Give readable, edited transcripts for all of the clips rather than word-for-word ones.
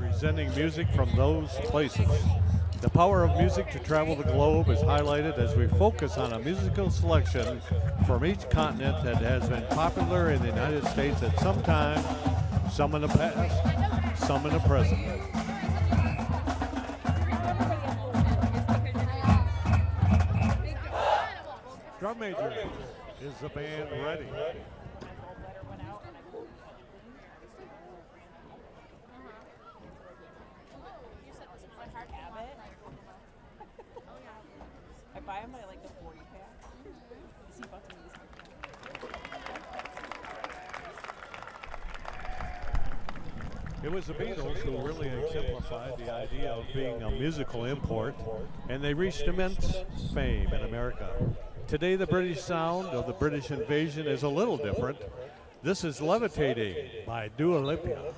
presenting music from those places. The power of music to travel the globe is highlighted as we focus on a musical selection from each continent that has been popular in the United States at some time, some in the past, some in the present. Drum major, is the band ready? I buy them by like the 40 pack. See about to use It was the Beatles who really exemplified the idea of being a musical import, and they reached immense fame in America. Today, the British sound of the British invasion is a little different. This is Levitating by Dua Lipa.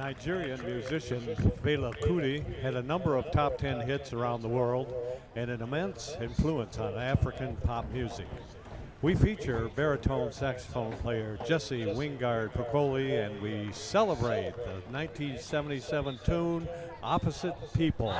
Nigerian musician Fela Kuti had a number of top 10 hits around the world and an immense influence on African pop music. We feature baritone saxophone player Jesse Wingard Piccoli, and we celebrate the 1977 tune Opposite People.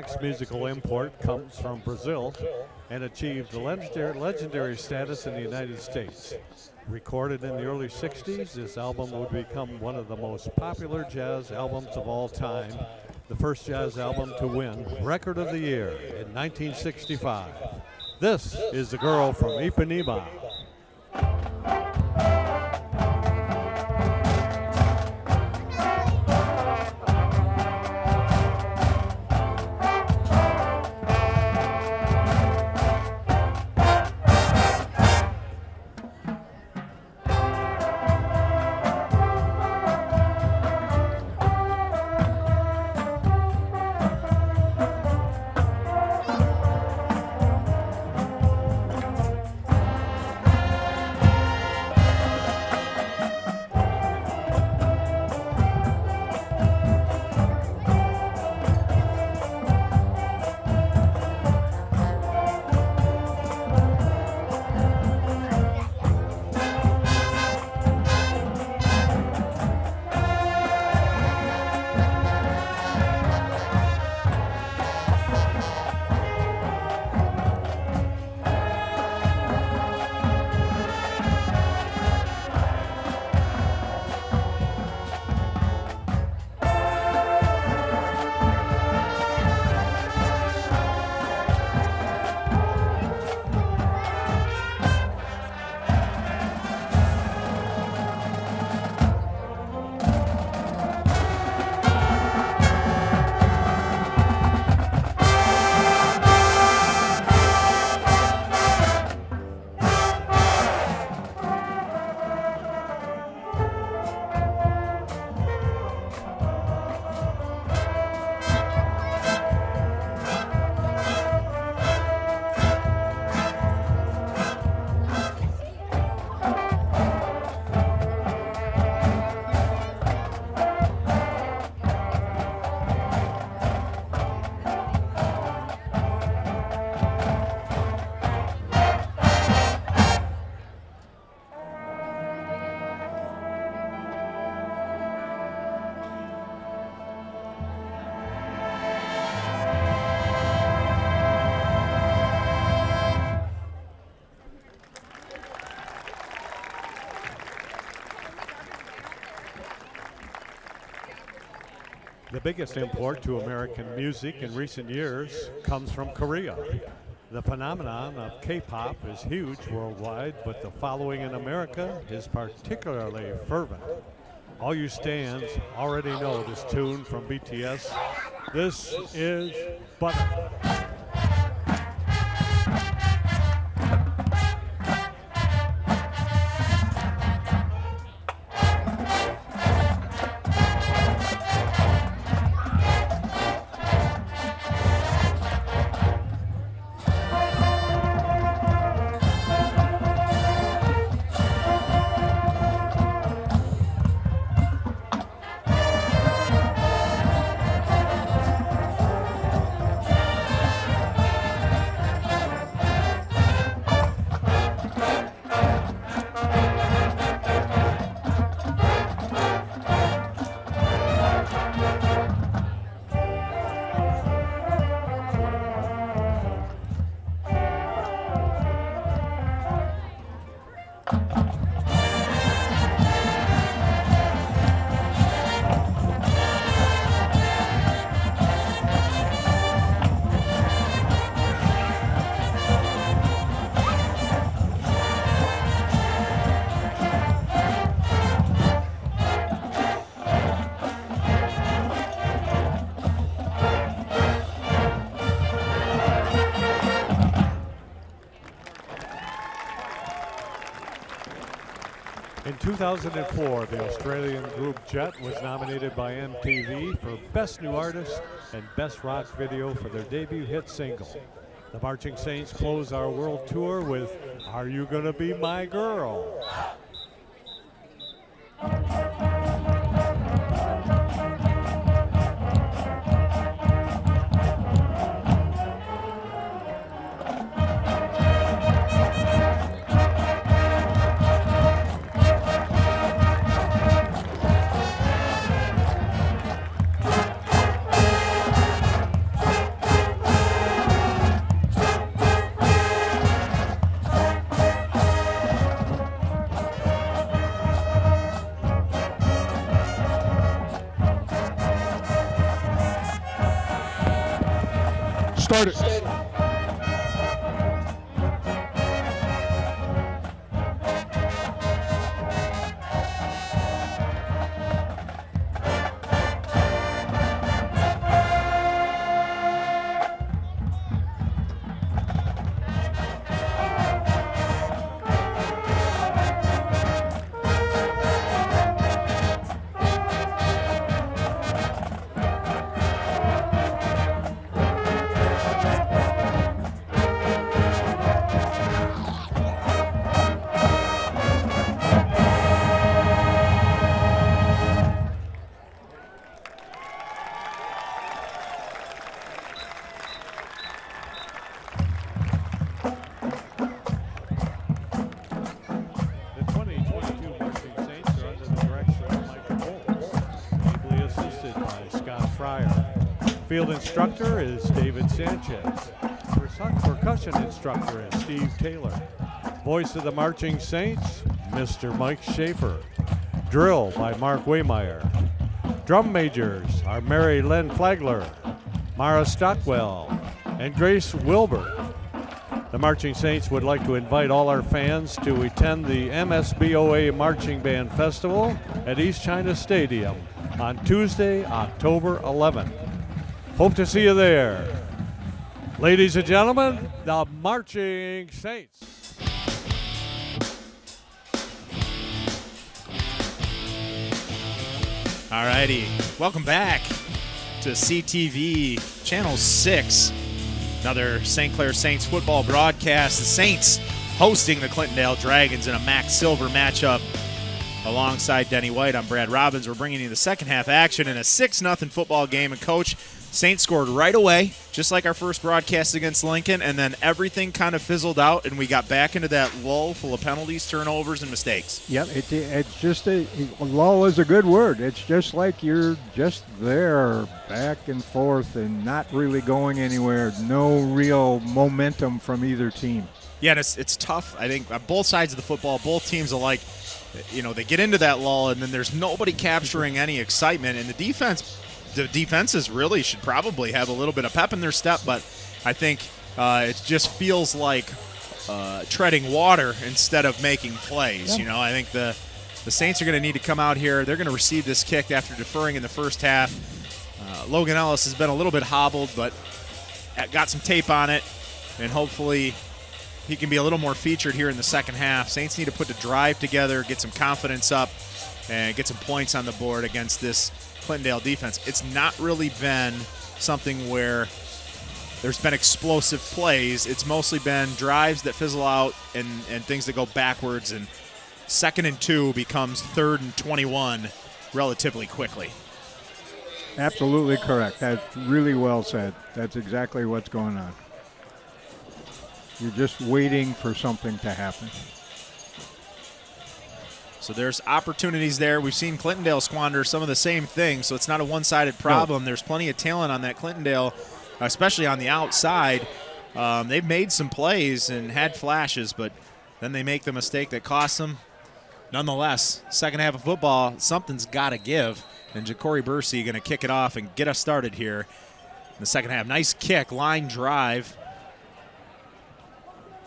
next musical import comes from Brazil and achieved the legendary status in the United States. Recorded in the early 60s, this album would become one of the most popular jazz albums of all time, the first jazz album to win Record of the Year in 1965. This is The Girl from Ipanema. The biggest import to American music in recent years comes from Korea. The phenomenon of K-pop is huge worldwide, but the following in America is particularly fervent. All you stands already know this tune from BTS. This is Butter. In 2004, the Australian group Jet was nominated by MTV for Best New Artist and Best Rock Video for their debut hit single. The Marching Saints close our world tour with Are You Gonna Be My Girl? Start it. The 2022 Marching Saints are under the direction of Michael Bowles, ably assisted by Scott Fryer. Field instructor is David Sanchez. Percussion instructor is Steve Taylor. Voice of the Marching Saints, Mr. Mike Schaefer. Drill by Mark Waymeyer. Drum majors are Mary Lynn Flagler, Mara Stockwell, and Grace Wilbur. The Marching Saints would like to invite all our fans to attend the MSBOA Marching Band Festival at East China Stadium on Tuesday, October 11th. Hope to see you there. Ladies and gentlemen, the Marching Saints. All righty, welcome back to CTV Channel 6. Another St. Clair Saints football broadcast. The Saints hosting the Clintondale Dragons in a Max Silver matchup. Alongside Denny White, I'm Brad Robbins. We're bringing you the second half action in a 6-0 football game. And, Coach, Saints scored right away, just like our first broadcast against Lincoln, and then everything kind of fizzled out, and we got back into that lull full of penalties, turnovers, and mistakes. Yep, it's just a lull is a good word. It's just like you're just there, back and forth, and not really going anywhere. No real momentum from either team. Yeah, and it's tough. I think on both sides of the football, both teams alike, they get into that lull, and then there's nobody capturing any excitement, and the defenses really should probably have a little bit of pep in their step, but I think it just feels like treading water instead of making plays. Yeah. I think the Saints are going to need to come out here. They're going to receive this kick after deferring in the first half. Logan Ellis has been a little bit hobbled, but got some tape on it, and hopefully he can be a little more featured here in the second half. Saints need to put the drive together, get some confidence up, and get some points on the board against this Clintondale defense. It's not really been something where there's been explosive plays. It's mostly been drives that fizzle out and things that go backwards, and 2nd and 2 becomes 3rd and 21 relatively quickly. Absolutely correct. That's really well said. That's exactly what's going on. You're just waiting for something to happen. So there's opportunities there. We've seen Clintondale squander some of the same things, so it's not a one-sided problem. No. There's plenty of talent on that Clintondale, especially on the outside. They've made some plays and had flashes, but then they make the mistake that costs them. Nonetheless, second half of football, something's got to give, and Ja'Cory Bursey going to kick it off and get us started here in the second half. Nice kick, line drive.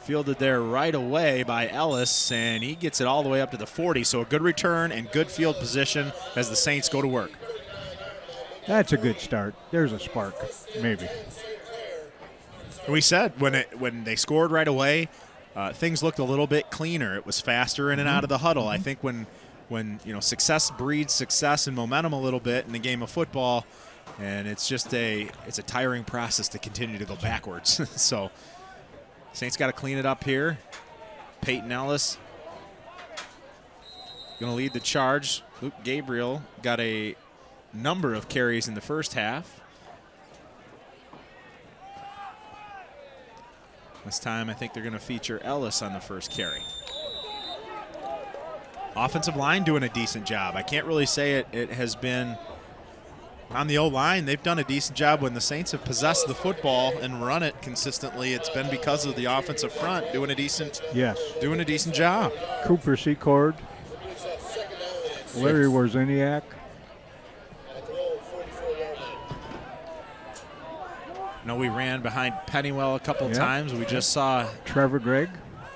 Fielded there right away by Ellis, and he gets it all the way up to the 40. So a good return and good field position as the Saints go to work. That's a good start. There's a spark, maybe. We said when they scored right away, things looked a little bit cleaner. It was faster in and out of the huddle. I think when success breeds success and momentum a little bit in the game of football, and it's a tiring process to continue to go backwards. So Saints got to clean it up here. Peyton Ellis going to lead the charge. Luke Gabriel got a number of carries in the first half. This time I think they're going to feature Ellis on the first carry. Offensive line doing a decent job. I can't really say it has been on the O-line. They've done a decent job when the Saints have possessed the football and run it consistently. It's been because of the offensive front doing a decent job. Cooper Secord, Larry Warziniak. know we ran behind Pennywell a couple times. We just saw Trevor Gregg.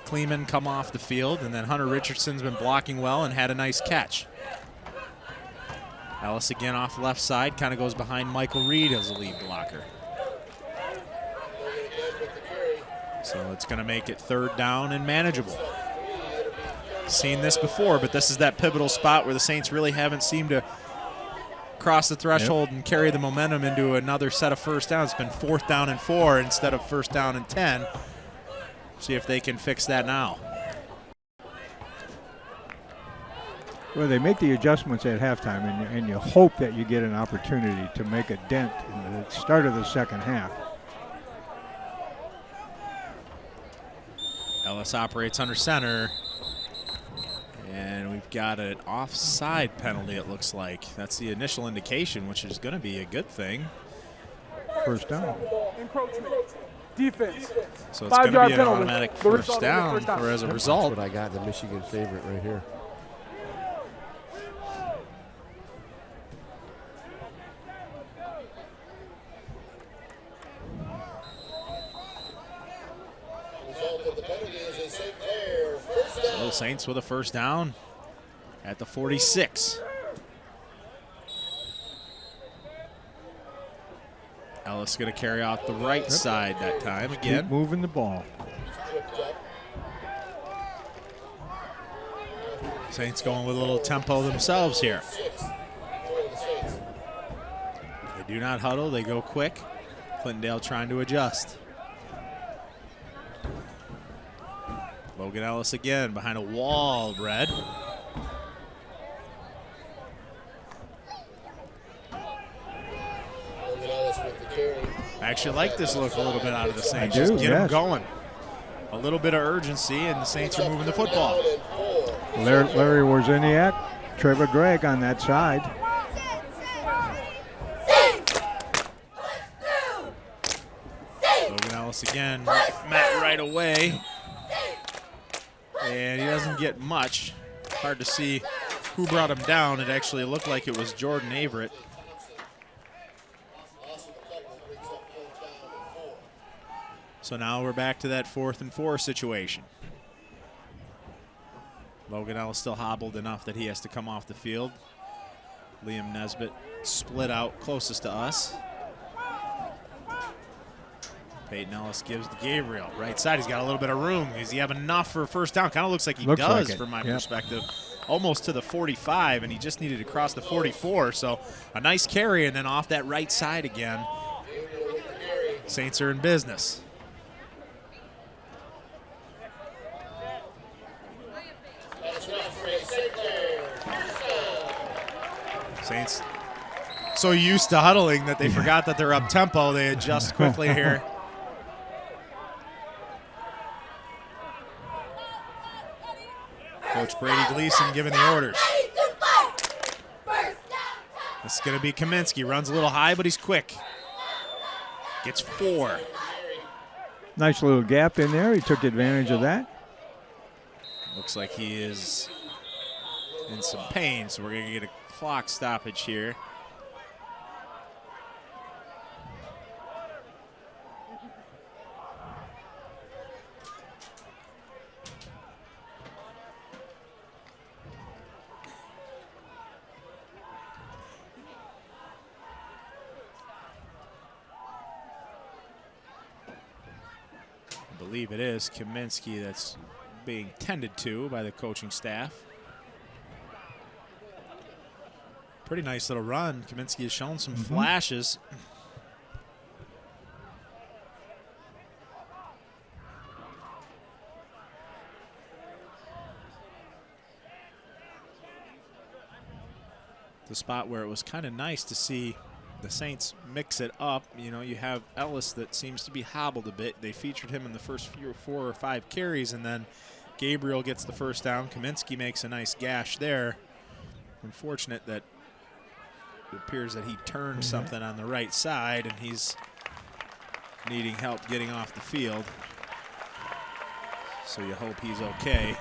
Kleeman come off the field, and then Hunter Richardson's been blocking well and had a nice catch. Ellis again off the left side, kind of goes behind Michael Reed as a lead blocker. So it's going to make it 3rd down and manageable. Seen this before, but this is that pivotal spot where the Saints really haven't seemed to cross the threshold and carry the momentum into another set of first downs. It's been 4th down and 4 instead of 1st down and 10. See if they can fix that now. Well, they make the adjustments at halftime, and you hope that you get an opportunity to make a dent in the start of the second half. Ellis operates under center. And we've got an offside penalty, it looks like. That's the initial indication, which is going to be a good thing. First down. Encroachment. Defense. So it's going to be an penalty. automatic first down, or as a result. That's what I got, the Michigan favorite right here. So Saints with a first down at the 46. Ellis going to carry out the right side that time again. Keep moving the ball. Saints going with a little tempo themselves here. They do not huddle, they go quick. Clintondale trying to adjust. Logan Ellis again behind a wall of red. I actually like this look a little bit out of the Saints. Just get them going. A little bit of urgency, and the Saints are moving the football. Larry Wozniak, Trevor Gregg on that side. Logan Ellis again, met right away. And he doesn't get much. Hard to see who brought him down. It actually looked like it was Jordan Averett. So now we're back to that 4th and 4 situation. Logan Ellis still hobbled enough that he has to come off the field. Liam Nesbitt split out closest to us. Peyton Ellis gives to Gabriel. Right side, he's got a little bit of room. Does he have enough for a first down? Kind of looks like he does like from my perspective. Almost to the 45, and he just needed to cross the 44. So a nice carry, and then off that right side again. Saints are in business. Saints so used to huddling that they forgot that they're up tempo. They adjust quickly here. Coach Brady Gleason giving the orders. This is going to be Kaminsky. Runs a little high, but he's quick. Gets 4. Nice little gap in there. He took advantage of that. Looks like he is in some pain, so we're going to get a clock stoppage here. I believe it is Kaminsky that's being tended to by the coaching staff. Pretty nice little run. Kaminsky has shown some flashes. The spot where it was kind of nice to see the Saints mix it up. You know, you have Ellis that seems to be hobbled a bit. They featured him in the first 4 or 5 carries, and then Gabriel gets the first down. Kaminsky makes a nice gash there. Unfortunate that it appears that he turned something on the right side, and he's needing help getting off the field. So you hope he's okay.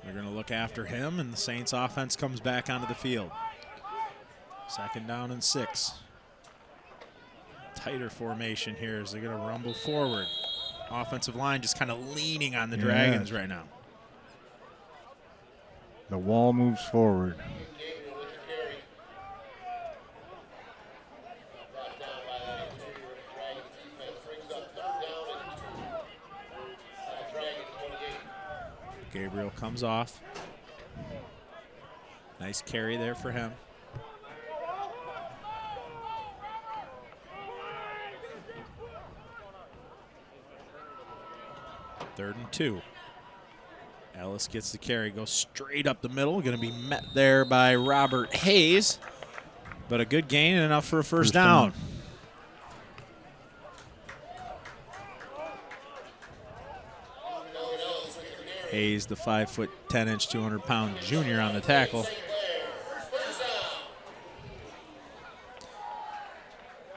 They're going to look after him, and the Saints offense comes back onto the field. 2nd down and 6. Tighter formation here as they're going to rumble forward. Offensive line just kind of leaning on the Dragons right now. The wall moves forward. Gabriel comes off. Nice carry there for him. Third and 2. Ellis gets the carry, goes straight up the middle. Going to be met there by Robert Hayes. But a good gain and enough for a first down. Hayes, the 5'10", 200-pound junior on the tackle.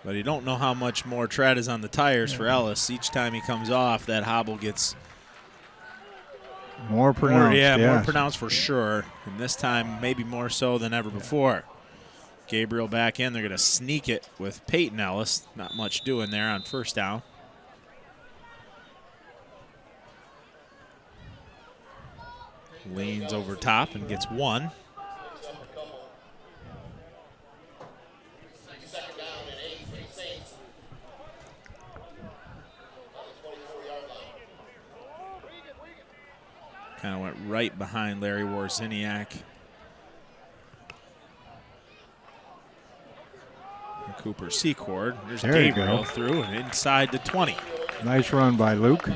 But you don't know how much more tread is on the tires for Ellis. Each time he comes off, that hobble gets more pronounced. More pronounced for sure. And this time, maybe more so than ever before. Gabriel back in. They're going to sneak it with Peyton Ellis. Not much doing there on first down. Leans over top and gets 1. Kind of went right behind Larry Warziniak. And Cooper Secord. There's Gabriel through and inside the 20. Nice run by Luke.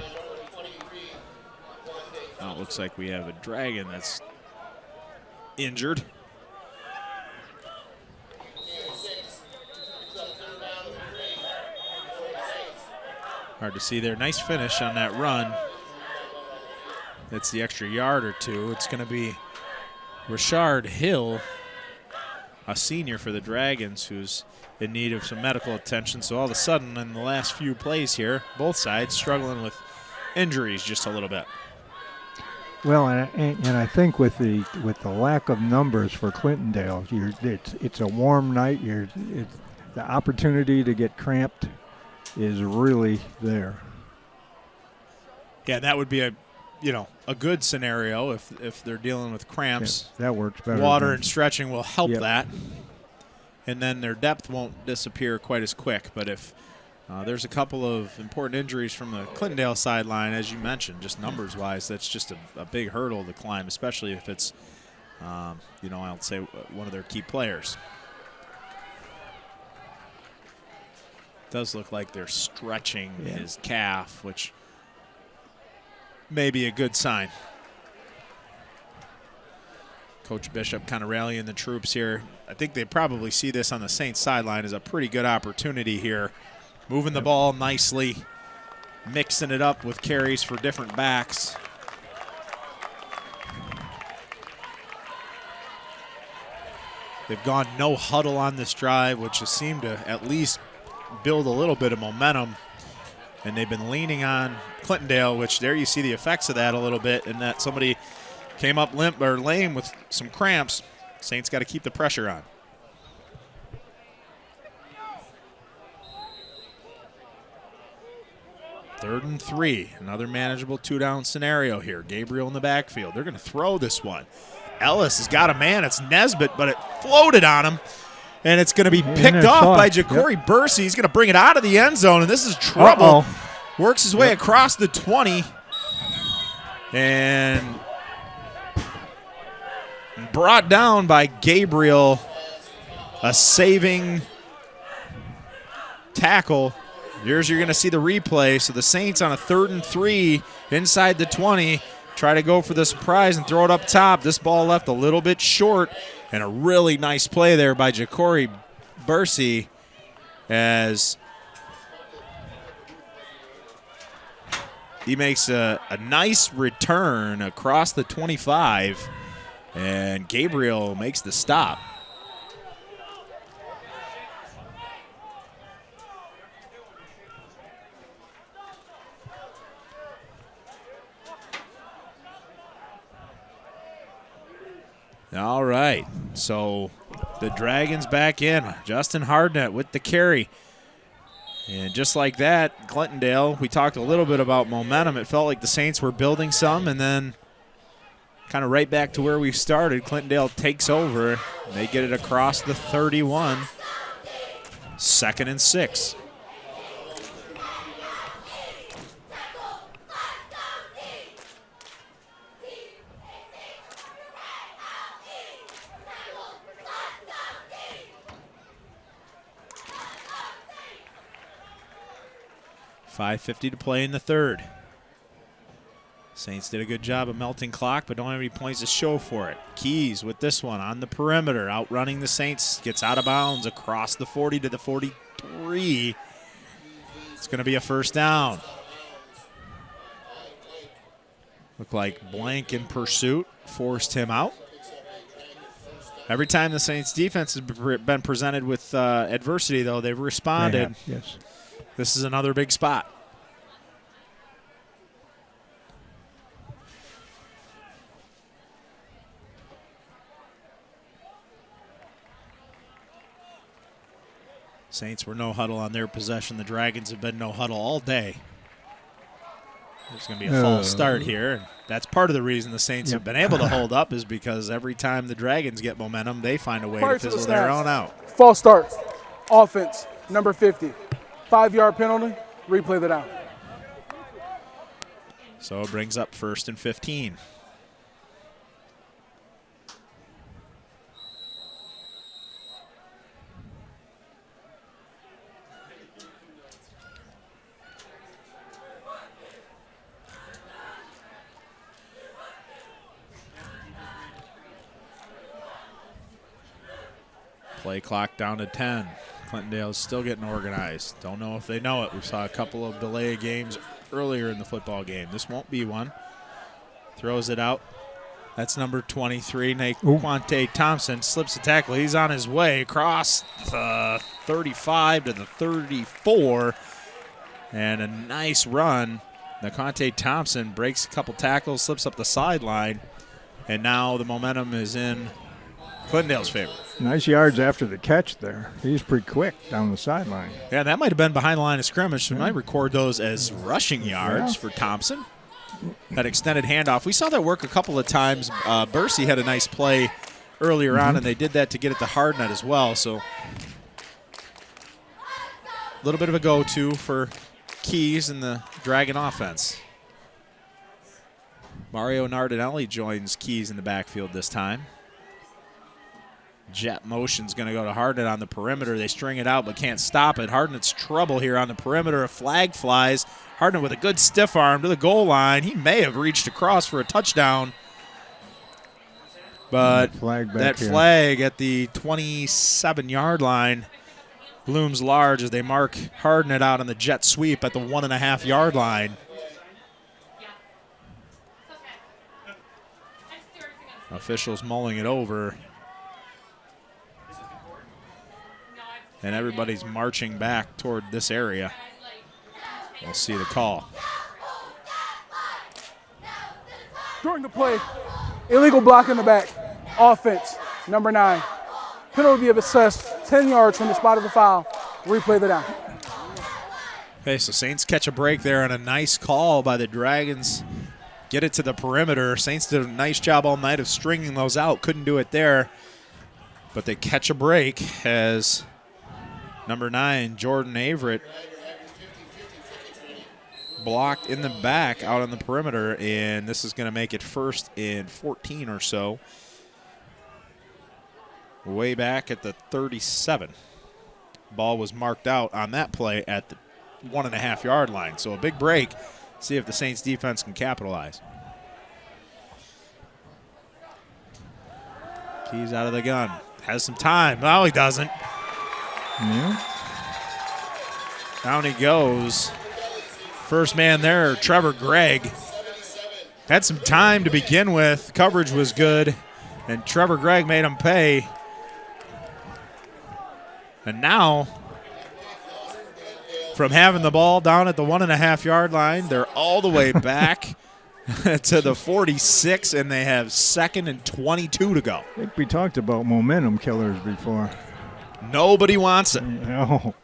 Now it looks like we have a Dragon that's injured. Hard to see there. Nice finish on that run. That's the extra yard or two. It's going to be Rashard Hill, a senior for the Dragons, who's in need of some medical attention. So all of a sudden, in the last few plays here, both sides struggling with injuries just a little bit. Well, and I think with the lack of numbers for Clintondale, it's a warm night. The opportunity to get cramped is really there. Yeah, that would be a good scenario if they're dealing with cramps. Yeah, that works better. Water and stretching will help Yep. that. And then their depth won't disappear quite as quick. But if there's a couple of important injuries from the Clintondale sideline, as you mentioned, just numbers-wise, that's just a big hurdle to climb, especially if it's, I'll say one of their key players. It does look like they're stretching his calf, which may be a good sign. Coach Bishop kind of rallying the troops here. I think they probably see this on the Saints sideline as a pretty good opportunity here. Moving the ball nicely, mixing it up with carries for different backs. They've gone no huddle on this drive, which has seemed to at least build a little bit of momentum. And they've been leaning on Clintondale, which there you see the effects of that a little bit, in that somebody came up limp or lame with some cramps. Saints got to keep the pressure on. Third and 3, another manageable 2-down scenario here. Gabriel in the backfield. They're going to throw this one. Ellis has got a man. It's Nesbitt, but it floated on him. And it's going to be picked off by Ja'Cory Bursey. He's going to bring it out of the end zone, and this is trouble. Works his way across the 20. And brought down by Gabriel. A saving tackle. Here's you're going to see the replay. So the Saints on a 3rd and 3 inside the 20. Try to go for the surprise and throw it up top. This ball left a little bit short. And a really nice play there by Ja'Cory Bursey as he makes a nice return across the 25, and Gabriel makes the stop. All right, so the Dragons back in. Justin Hardnett with the carry. And just like that, Clintondale, we talked a little bit about momentum. It felt like the Saints were building some, and then kind of right back to where we started. Clintondale takes over. They get it across the 31. 2nd and 6. .550 to play in the third. Saints did a good job of melting clock, but don't have any points to show for it. Keys with this one on the perimeter, outrunning the Saints, gets out of bounds across the 40 to the 43. It's going to be a first down. Looked like Blank in pursuit forced him out. Every time the Saints defense has been presented with adversity, though, they've responded. Yes. This is another big spot. Saints were no huddle on their possession. The Dragons have been no huddle all day. There's going to be a false start here. And that's part of the reason the Saints have been able to hold up is because every time the Dragons get momentum, they find a way to fizzle their own out. False start. Offense, number 50. 5-yard penalty. Replay the down. So it brings up 1st and 15. Play clock down to 10. Clintondale's still getting organized. Don't know if they know it. We saw a couple of delay games earlier in the football game. This won't be one. Throws it out. That's number 23, Naquante Thompson. Slips the tackle. He's on his way across the 35 to the 34. And a nice run. Naquante Thompson breaks a couple tackles, slips up the sideline. And now the momentum is in Clintondale's favor. Nice yards after the catch there. He's pretty quick down the sideline. Yeah, that might have been behind the line of scrimmage, so we might record those as rushing yards for Thompson. That extended handoff. We saw that work a couple of times. Bursey had a nice play earlier on, and they did that to get it to Hardnett as well. So a little bit of a go-to for Keys in the Dragon offense. Mario Nardinelli joins Keys in the backfield this time. Jet motion's going to go to Hardnett on the perimeter. They string it out but can't stop it. Hardnett's trouble here on the perimeter. A flag flies. Hardnett with a good stiff arm to the goal line. He may have reached across for a touchdown. But that flag at the 27-yard line looms large as they mark Hardnett out on the jet sweep at the 1.5-yard line. Officials mulling it over. And everybody's marching back toward this area. We'll see the call. During the play, illegal block in the back. Offense, number 9. Penalty of assessed 10 yards from the spot of the foul. Replay the down. Okay, so Saints catch a break there and a nice call by the Dragons. Get it to the perimeter. Saints did a nice job all night of stringing those out. Couldn't do it there. But they catch a break as number 9, Jordan Averett, blocked in the back out on the perimeter, and this is going to make it 1st and 14 or so. Way back at the 37. Ball was marked out on that play at the 1.5-yard line. So a big break. See if the Saints defense can capitalize. Keys out of the gun. Has some time. No, he doesn't. Yeah. Down he goes. First man there, Trevor Gregg. Had some time to begin with. Coverage was good, and Trevor Gregg made him pay. And now, from having the ball down at the 1.5-yard line, they're all the way back to the 46, and they have 2nd and 22 to go. I think we talked about momentum killers before. Nobody wants it. No.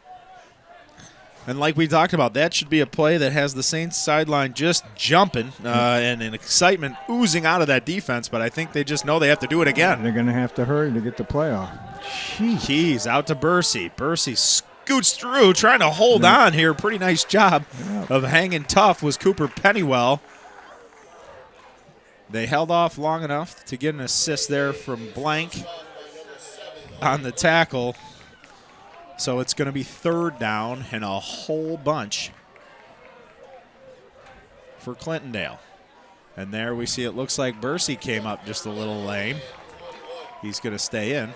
And like we talked about, that should be a play that has the Saints sideline just jumping and an excitement oozing out of that defense, but I think they just know they have to do it again. They're going to have to hurry to get the playoff. Jeez. Keys out to Bursey. Bursey scoots through, trying to hold on here. Pretty nice job of hanging tough was Cooper Pennywell. They held off long enough to get an assist there from Blank on the tackle. So it's going to be 3rd down and a whole bunch for Clintondale. And there we see it looks like Bursey came up just a little lame. He's going to stay in.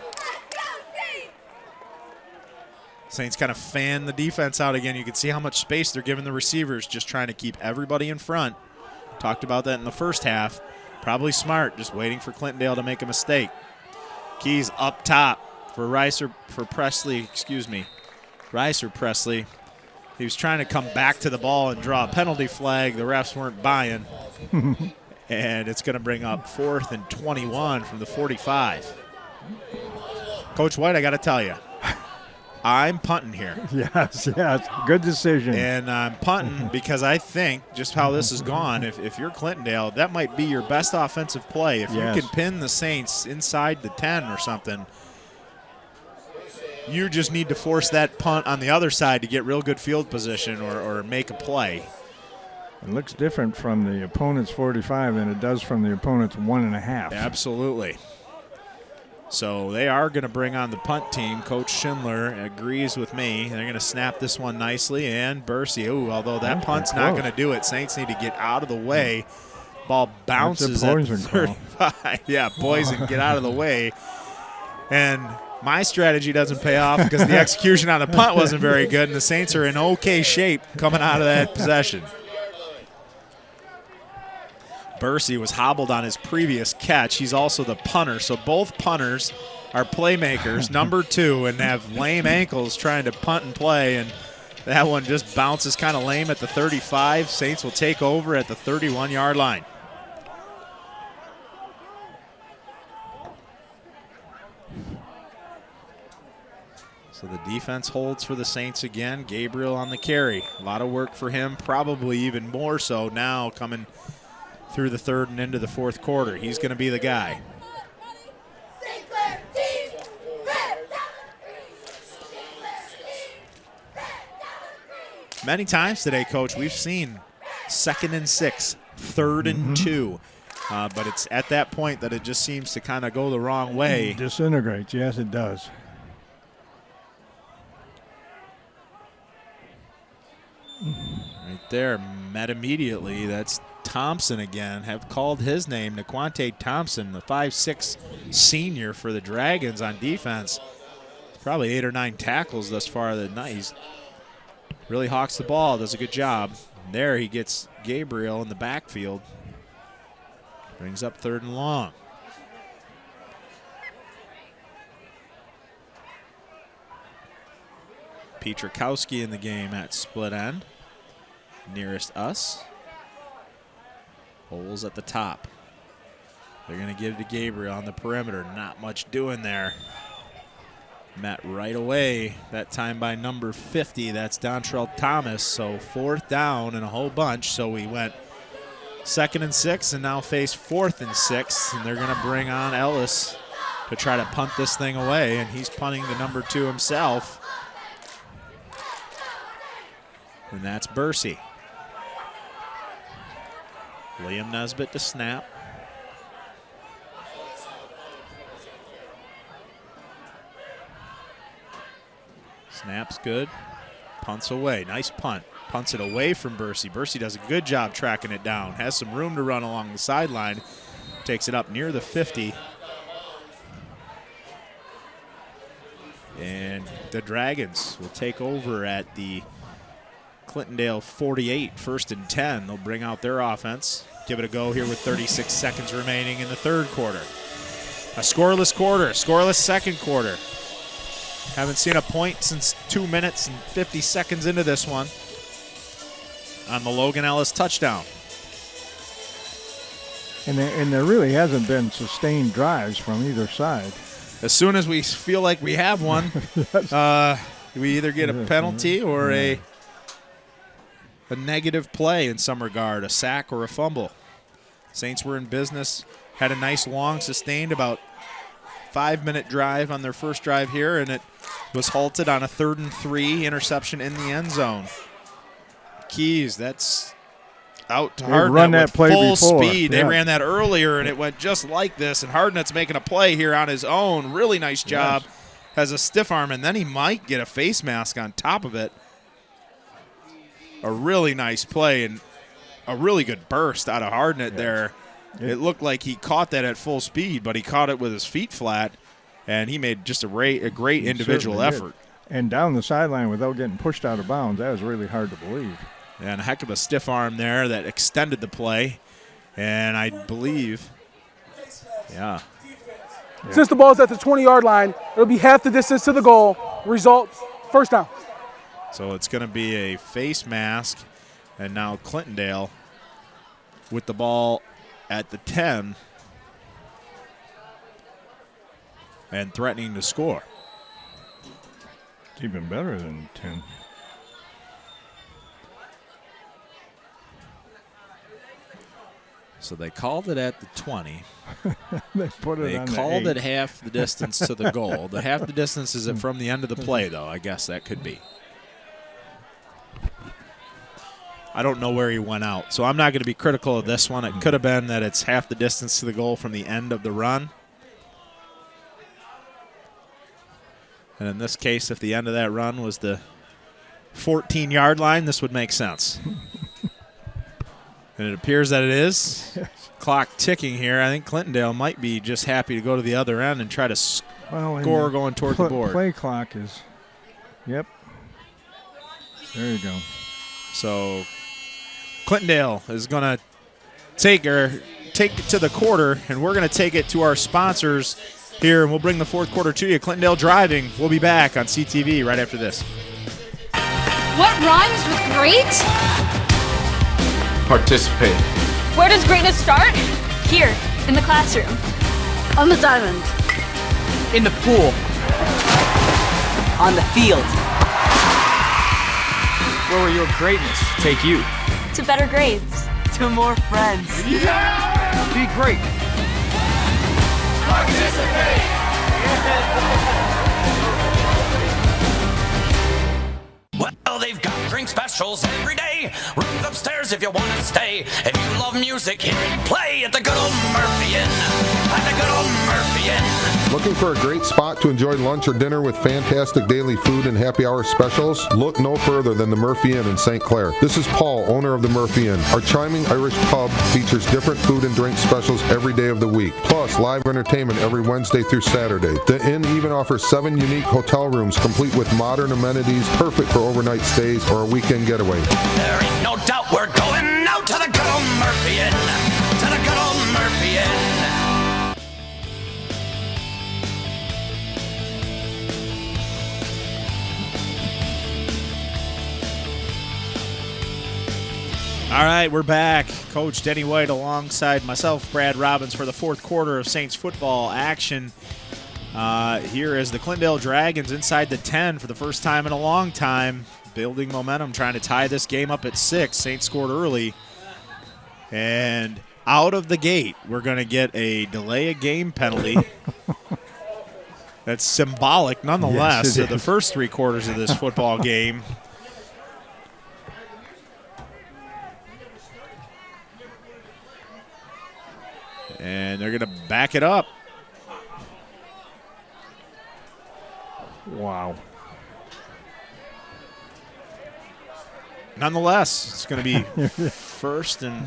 Saints kind of fan the defense out again. You can see how much space they're giving the receivers, just trying to keep everybody in front. Talked about that in the first half. Probably smart, just waiting for Clintondale to make a mistake. Keys up top. For Presley. He was trying to come back to the ball and draw a penalty flag. The refs weren't buying. And it's going to bring up 4th and 21 from the 45. Coach White, I got to tell you, I'm punting here. Yes. Good decision. And I'm punting because I think just how this has gone, if you're Clintondale, that might be your best offensive play. If you can pin the Saints inside the 10 or something, you just need to force that punt on the other side to get real good field position or make a play. It looks different from the opponent's 45 than it does from the opponent's 1.5. Absolutely. So they are going to bring on the punt team. Coach Schindler agrees with me. They're going to snap this one nicely. And Bursey, although that punt's not going to do it. Saints need to get out of the way. Ball bounces at 35. Yeah, poison, get out of the way. And my strategy doesn't pay off because the execution on the punt wasn't very good, and the Saints are in okay shape coming out of that possession. Bursey was hobbled on his previous catch. He's also the punter, so both punters are playmakers, number 2, and have lame ankles trying to punt and play, and that one just bounces kind of lame at the 35. Saints will take over at the 31-yard line. So the defense holds for the Saints again. Gabriel on the carry. A lot of work for him, probably even more so now coming through the 3rd and into the 4th quarter. He's going to be the guy. Many times today, Coach, we've seen 2nd and 6, 3rd and 2. But it's at that point that it just seems to kind of go the wrong way. It disintegrates. Yes, it does. Right there, met immediately. That's Thompson again. Have called his name, Naquante Thompson, the 5'6" senior for the Dragons on defense. Probably 8 or 9 tackles thus far that night. He's really hawks the ball, does a good job. And there he gets Gabriel in the backfield. Brings up 3rd and long. Pietrkowski in the game at split end. Nearest us. Holes at the top. They're going to give to Gabriel on the perimeter. Not much doing there. Met right away, that time by number 50. That's Dontrell Thomas. So 4th down and a whole bunch. So we went 2nd and 6 and now face 4th and 6. And they're going to bring on Ellis to try to punt this thing away. And he's punting to number 2 himself. And that's Bursey. Liam Nesbitt to snap. Snap's good. Punts away. Nice punt. Punts it away from Bursey. Bursey does a good job tracking it down. Has some room to run along the sideline. Takes it up near the 50. And the Dragons will take over at the Clintondale 48, 1st and 10. They'll bring out their offense. Give it a go here with 36 seconds remaining in the 3rd quarter. A scoreless quarter, scoreless 2nd quarter. Haven't seen a point since 2 minutes and 50 seconds into this one on the Logan Ellis touchdown. And there really hasn't been sustained drives from either side. As soon as we feel like we have one, we either get a penalty or a negative play in some regard, a sack or a fumble. Saints were in business, had a nice long sustained about 5-minute drive on their first drive here, and it was halted on a 3rd and 3 interception in the end zone. Keys, that's out to Hardnett with full speed. They ran that earlier, and it went just like this, and Hardnett's making a play here on his own. Really nice job. Yes. Has a stiff arm, and then he might get a face mask on top of it. A really nice play and a really good burst out of Hardnett there. It looked like he caught that at full speed, but he caught it with his feet flat, and he made just a great individual effort. And down the sideline without getting pushed out of bounds, that was really hard to believe. And a heck of a stiff arm there that extended the play. And I believe, Since the ball's at the 20-yard line, it'll be half the distance to the goal. Result, first down. So it's going to be a face mask. And now Clintondale with the ball at the 10 and threatening to score. It's even better than 10. So they called it at the 20. They called it half the distance to the goal. The half the distance is from the end of the play, though. I guess that could be. I don't know where he went out, so I'm not going to be critical of this one. It could have been that it's half the distance to the goal from the end of the run. And in this case, if the end of that run was the 14-yard line, this would make sense. And it appears that it is. Clock ticking here. I think Clintondale might be just happy to go to the other end and try to score going toward the board. Play clock is, yep. There you go. So Clintondale is going to take it to the quarter, and we're going to take it to our sponsors here, and we'll bring the fourth quarter to you. Clintondale driving. We'll be back on CTV right after this. What rhymes with great? Participate. Where does greatness start? Here, in the classroom. On the diamond. In the pool. On the field. Where will your greatness take you? To better grades. To more friends. Yeah! Be great. Participate. Well, they've got drink specials every day. Rooms upstairs if you want to stay. If you love music, hear it play at the good old Murphy Inn. At the good old Murphy Inn. Looking for a great spot to enjoy lunch or dinner with fantastic daily food and happy hour specials? Look no further than the Murphy Inn in St. Clair. This is Paul, owner of the Murphy Inn. Our charming Irish pub features different food and drink specials every day of the week, plus live entertainment every Wednesday through Saturday. The inn even offers 7 unique hotel rooms complete with modern amenities, perfect for overnight stays or a weekend getaway. There ain't no doubt we're going out to the good old Murphy Inn. To the good old Murphy Inn. All right, we're back. Coach Denny White alongside myself, Brad Robbins, for the fourth quarter of Saints football action. Here is the Clintondale Dragons inside the 10 for the first time in a long time, building momentum, trying to tie this game up at 6. Saints scored early. And out of the gate, we're going to get a delay of game penalty. That's symbolic nonetheless of the first 3 quarters of this football game. And they're going to back it up. Wow. Nonetheless, it's going to be first and...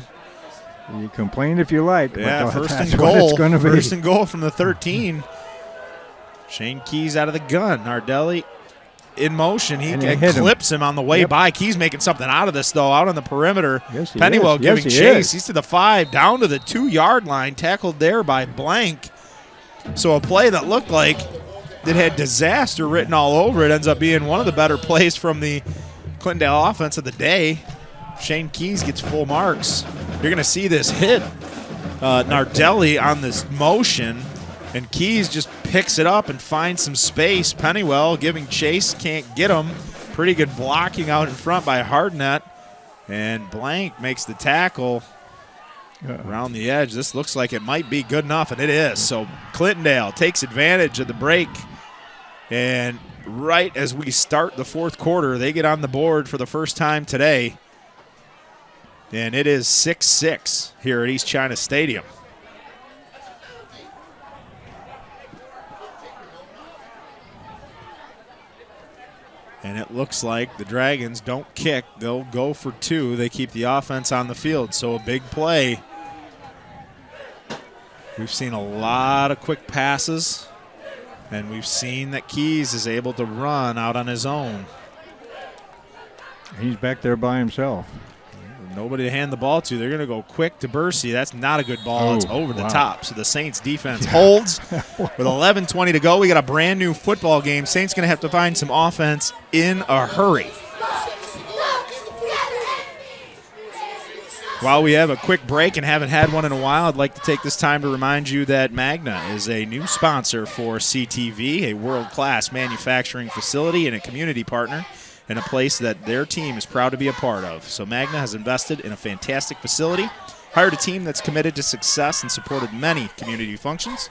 You complain if you like. Yeah, but first that's and what goal. It's gonna be. First and goal from the 13. Shane Keys out of the gun. Nardelli in motion. He clips him on the way by. Keys making something out of this, though, out on the perimeter. Yes, Pennywell giving chase. He's to the 5, down to the 2-yard line, tackled there by Blank. So a play that looked like it had disaster written all over it ends up being one of the better plays from the Clintondale offense of the day. Shane Keys gets full marks. You're going to see this hit Nardelli on this motion, and Keys just picks it up and finds some space. Pennywell giving chase, can't get him. Pretty good blocking out in front by Hardnett, and Blank makes the tackle around the edge. This looks like it might be good enough, and it is. So Clintondale takes advantage of the break, and right as we start the fourth quarter, they get on the board for the first time today. And it is 6-6 here at East China Stadium. And it looks like the Dragons don't kick. They'll go for two. They keep the offense on the field. So a big play. We've seen a lot of quick passes, and we've seen that Keys is able to run out on his own. He's back there by himself. Nobody to hand the ball to. They're going to go quick to Bursey. That's not a good ball. It's over the top. So the Saints defense holds with 11:20 to go. We got a brand new football game. Saints going to have to find some offense in a hurry. While we have a quick break and haven't had one in a while, I'd like to take this time to remind you that Magna is a new sponsor for CTV, a world-class manufacturing facility and a community partner, and a place that their team is proud to be a part of. So Magna has invested in a fantastic facility, hired a team that's committed to success, and supported many community functions.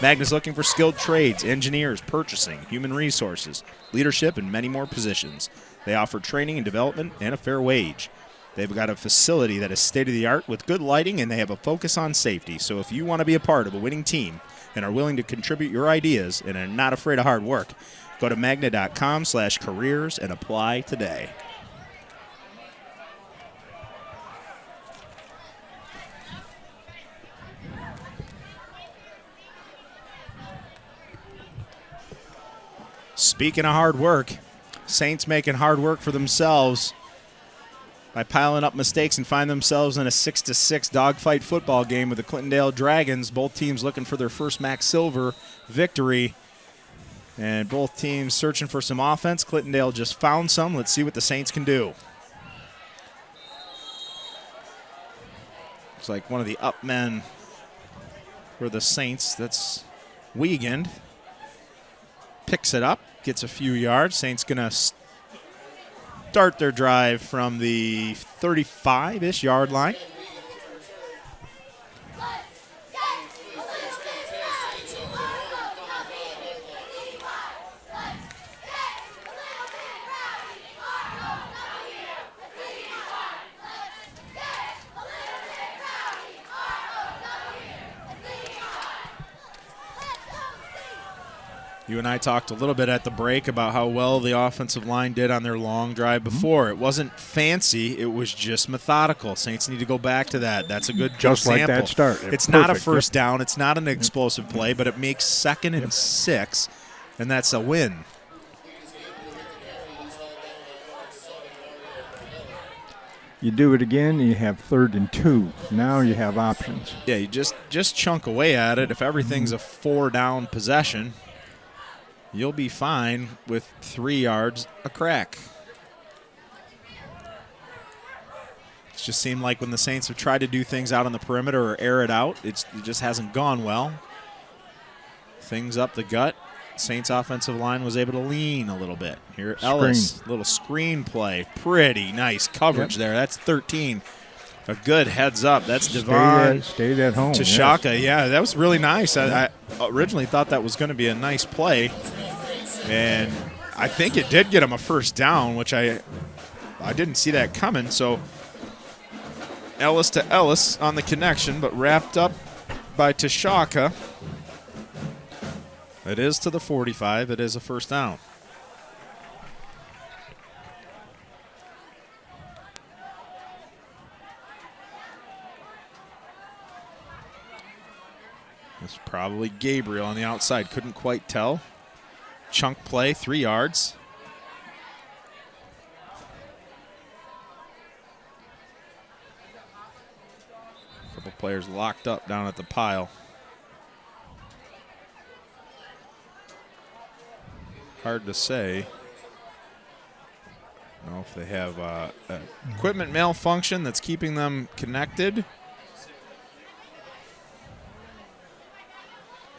Magna's looking for skilled trades, engineers, purchasing, human resources, leadership, and many more positions. They offer training and development and a fair wage. They've got a facility that is state-of-the-art with good lighting, and they have a focus on safety. So if you want to be a part of a winning team and are willing to contribute your ideas and are not afraid of hard work, go to magna.com/careers and apply today. Speaking of hard work, Saints making hard work for themselves by piling up mistakes and find themselves in a 6-6 dogfight football game with the Clintondale Dragons. Both teams looking for their first Max Silver victory. And both teams searching for some offense. Clintondale just found some. Let's see what the Saints can do. Looks like one of the up men for the Saints. That's Wiegand. Picks it up, gets a few yards. Saints going to start their drive from the 35-ish yard line. You and I talked a little bit at the break about how well the offensive line did on their long drive before. It wasn't fancy. It was just methodical. Saints need to go back to that. That's a good just example. Like that start. It's perfect. Not a first down. It's not an explosive play, but it makes 2nd and 6, and that's a win. You do it again, you have 3rd and 2. Now you have options. Yeah, you just chunk away at it. If everything's a 4-down possession, you'll be fine with 3 yards a crack. It just seemed like when the Saints have tried to do things out on the perimeter or air it out, it just hasn't gone well. Things up the gut. Saints offensive line was able to lean a little bit. Here, Ellis, little screen play. Pretty nice coverage there. That's 13. A good heads up. That's Devon. Stayed at home. Tashaka. Yes. Yeah, that was really nice. I originally thought that was going to be a nice play. And I think it did get him a first down, which I didn't see that coming. So Ellis to Ellis on the connection, but wrapped up by Tashaka. It is to the 45. It is a first down. It's probably Gabriel on the outside. Couldn't quite tell. Chunk play, 3 yards. A couple players locked up down at the pile. Hard to say. I don't know if they have equipment malfunction that's keeping them connected.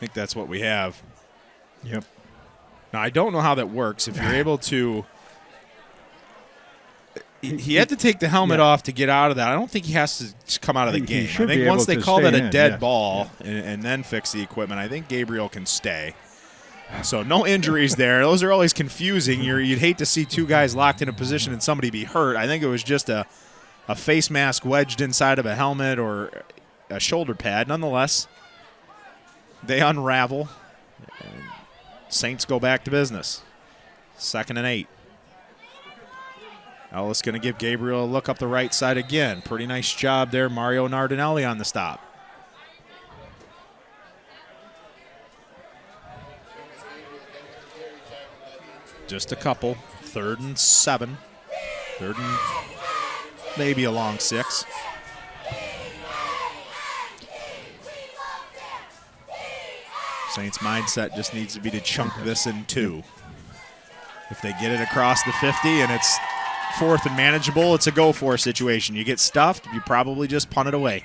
think that's what we have. Yep. Now, I don't know how that works. If you're able to – he had to take the helmet off to get out of that. I don't think he has to come out of the game. I think once they call that a dead ball and then fix the equipment, I think Gabriel can stay. So no injuries there. Those are always confusing. You'd hate to see two guys locked in a position and somebody be hurt. I think it was just a face mask wedged inside of a helmet or a shoulder pad. Nonetheless, they unravel. Saints go back to business. 2nd and 8. Ellis going to give Gabriel a look up the right side again. Pretty nice job there. Mario Nardinelli on the stop. Just a couple. 3rd and 7. 3rd and maybe a long 6. Saints' mindset just needs to be to chunk this in 2. If they get it across the 50 and it's 4th and manageable, it's a go-for situation. You get stuffed, you probably just punt it away.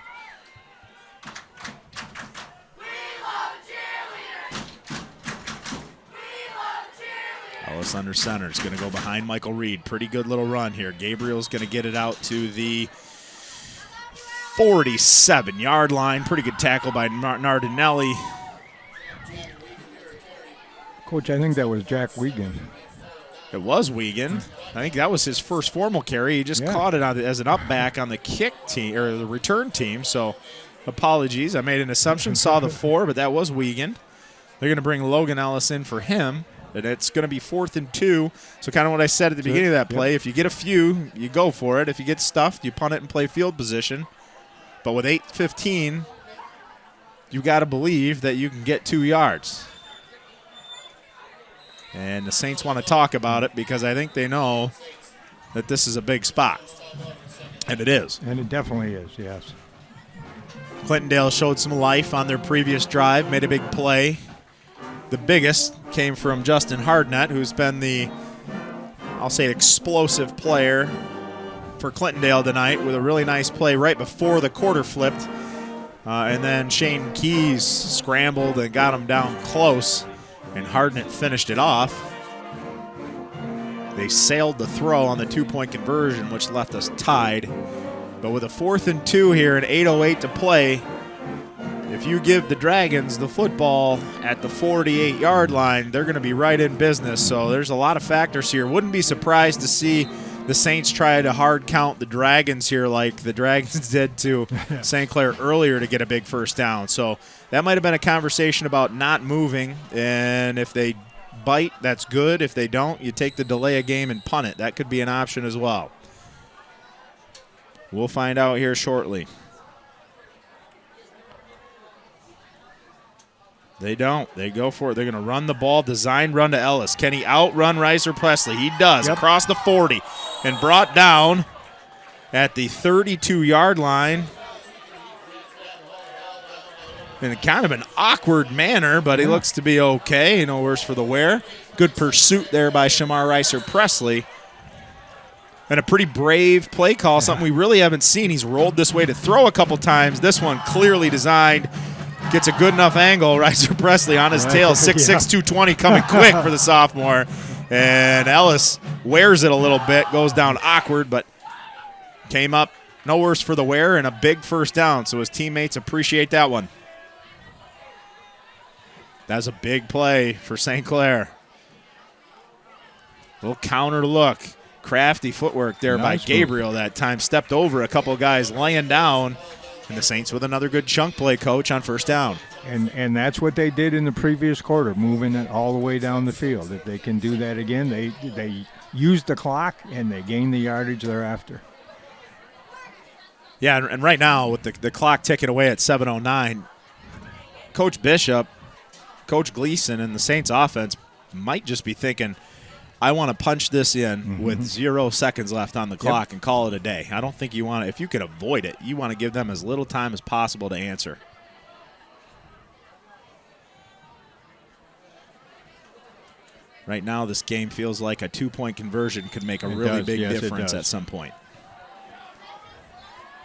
Ellis under center. It's going to go behind Michael Reed. Pretty good little run here. Gabriel's going to get it out to the 47-yard line. Pretty good tackle by Nardinelli. Coach, I think that was Jack Wiegand. It was Wiegand. I think that was his first formal carry. He just caught it as an up back on the kick team or the return team. So apologies. I made an assumption, saw the 4, but that was Wiegand. They're going to bring Logan Ellis in for him. And it's going to be 4th and 2. So kind of what I said at the beginning of that play. If you get a few, you go for it. If you get stuffed, you punt it and play field position. But with 8:15, you got to believe that you can get 2 yards. And the Saints want to talk about it because I think they know that this is a big spot. And it is. And it definitely is, yes. Clintondale showed some life on their previous drive, made a big play. The biggest came from Justin Hardnett, who's been the, I'll say, explosive player for Clintondale tonight with a really nice play right before the quarter flipped. And then Shane Keys scrambled and got him down close. And Hardnett finished it off. They sailed the throw on the 2-point conversion, which left us tied. But with a 4th and 2 here and 8:08 to play, if you give the Dragons the football at the 48-yard line, they're going to be right in business. So there's a lot of factors here. Wouldn't be surprised to see the Saints try to hard count the Dragons here like the Dragons did to St. Clair earlier to get a big first down. So that might have been a conversation about not moving, and if they bite, that's good. If they don't, you take the delay a game and punt it. That could be an option as well. We'll find out here shortly. They don't. They go for it. They're going to run the ball, design run to Ellis. Can he outrun Reiser Presley? He does, across the 40, and brought down at the 32-yard line in kind of an awkward manner, but he looks to be okay. No worse for the wear. Good pursuit there by Shamar Reiser Presley. And a pretty brave play call, something we really haven't seen. He's rolled this way to throw a couple times. This one clearly designed. Gets a good enough angle. Reiser Presley on his tail, 6'6", 220, coming quick for the sophomore. And Ellis wears it a little bit, goes down awkward, but came up no worse for the wear and a big first down. So his teammates appreciate that one. That's a big play for St. Clair. Little counter look. Crafty footwork there by Gabriel that time. Stepped over a couple guys laying down. And the Saints with another good chunk play, Coach, on first down. And that's what they did in the previous quarter, moving it all the way down the field. If they can do that again, they use the clock and they gain the yardage thereafter. Yeah, and right now with the clock ticking away at 7:09, Coach Bishop, Coach Gleason, and the Saints offense might just be thinking, I want to punch this in with 0 seconds left on the clock and call it a day. I don't think you want to, if you can avoid it, you want to give them as little time as possible to answer. Right now, this game feels like a 2-point conversion could make a really big difference at some point.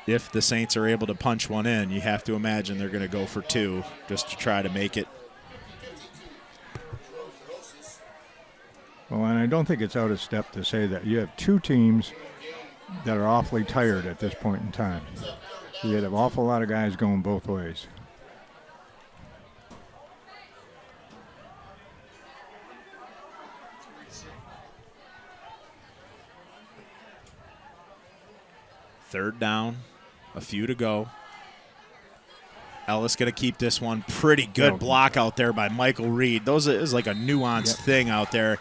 If the Saints are able to punch one in, you have to imagine they're going to go for 2 just to try to make it Well, and I don't think it's out of step to say that you have two teams that are awfully tired at this point in time. You had an awful lot of guys going both ways. Third down, a few to go. Ellis going to keep this one. Pretty good block out there by Michael Reed. Those is like a nuanced thing out there.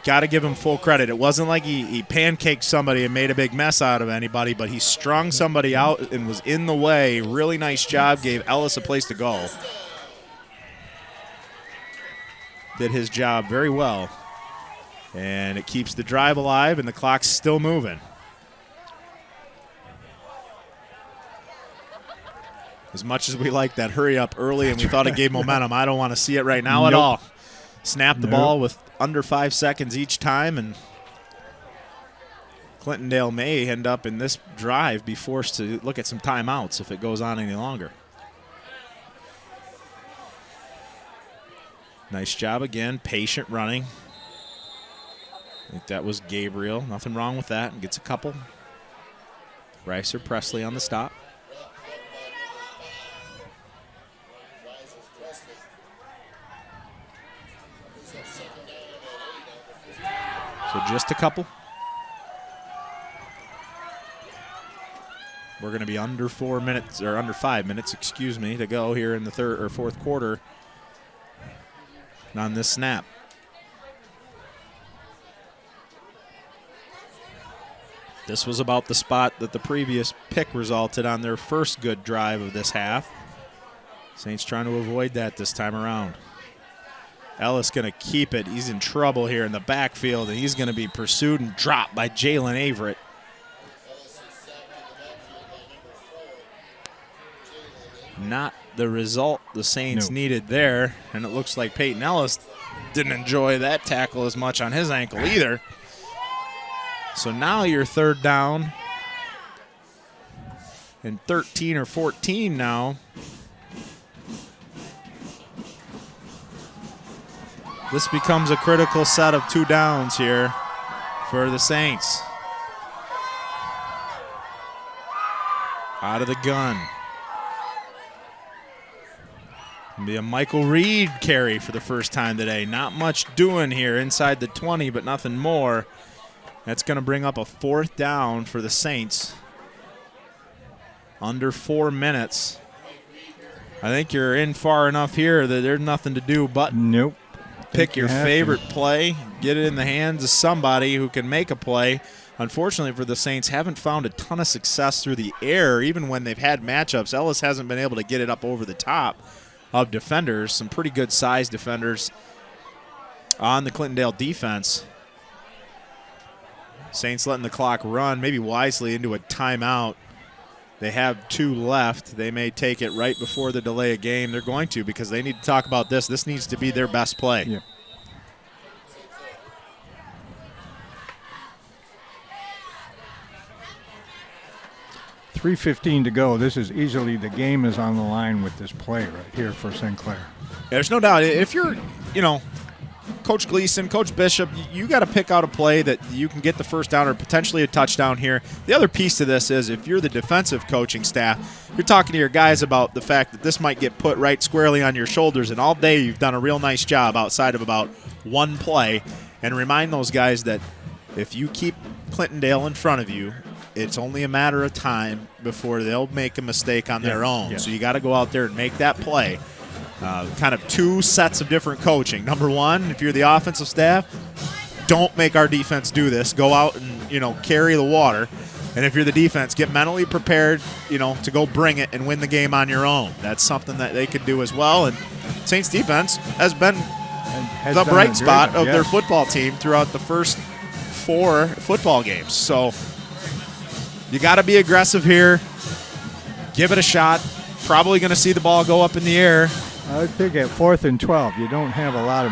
Got to give him full credit. It wasn't like he pancaked somebody and made a big mess out of anybody, but he strung somebody out and was in the way. Really nice job. Gave Ellis a place to go. Did his job very well. And it keeps the drive alive, and the clock's still moving. As much as we like that hurry up early and we thought it gave momentum, I don't want to see it right now at all. Snap the ball with under 5 seconds each time, and Clintondale may end up in this drive be forced to look at some timeouts if it goes on any longer. Nice job again, patient running. I think that was Gabriel. Nothing wrong with that. Gets a couple. Rice or Presley on the stop. So just a couple. We're going to be under 4 minutes, or under 5 minutes, excuse me, to go here in the third or fourth quarter on this snap. This was about the spot that the previous pick resulted on their first good drive of this half. Saints trying to avoid that this time around. Ellis going to keep it. He's in trouble here in the backfield, and he's going to be pursued and dropped by Jalen Averett. Not the result the Saints needed there, and it looks like Peyton Ellis didn't enjoy that tackle as much on his ankle either. So now you're third down and 13 or 14 now. This becomes a critical set of 2 downs here for the Saints. Out of the gun. It'll be a Michael Reed carry for the first time today. Not much doing here inside the 20, but nothing more. That's going to bring up a 4th down for the Saints. Under 4 minutes. I think you're in far enough here that there's nothing to do but pick your favorite play, get it in the hands of somebody who can make a play. Unfortunately for the Saints, haven't found a ton of success through the air, even when they've had matchups. Ellis hasn't been able to get it up over the top of defenders, some pretty good size defenders on the Clintondale defense. Saints letting the clock run, maybe wisely, into a timeout. They have 2 left. They may take it right before the delay of game. They're going to, because they need to talk about this. This needs to be their best play. Yeah. .3:15 to go. This is easily, the game is on the line with this play right here for St. Clair. There's no doubt. If you're, Coach Gleason, Coach Bishop, you got to pick out a play that you can get the first down or potentially a touchdown here. The other piece to this is if you're the defensive coaching staff, you're talking to your guys about the fact that this might get put right squarely on your shoulders, and all day you've done a real nice job outside of about one play. And remind those guys that if you keep Clintondale in front of you, it's only a matter of time before they'll make a mistake on their own. Yeah. So you got to go out there and make that play. Kind of 2 sets of different coaching. Number one, if you're the offensive staff, don't make our defense do this. Go out and, carry the water. And if you're the defense, get mentally prepared, to go bring it and win the game on your own. That's something that they could do as well. And Saints defense has been the bright spot of their football team throughout the first 4 football games. So you got to be aggressive here. Give it a shot. Probably going to see the ball go up in the air. I think at 4th and 12, you don't have a lot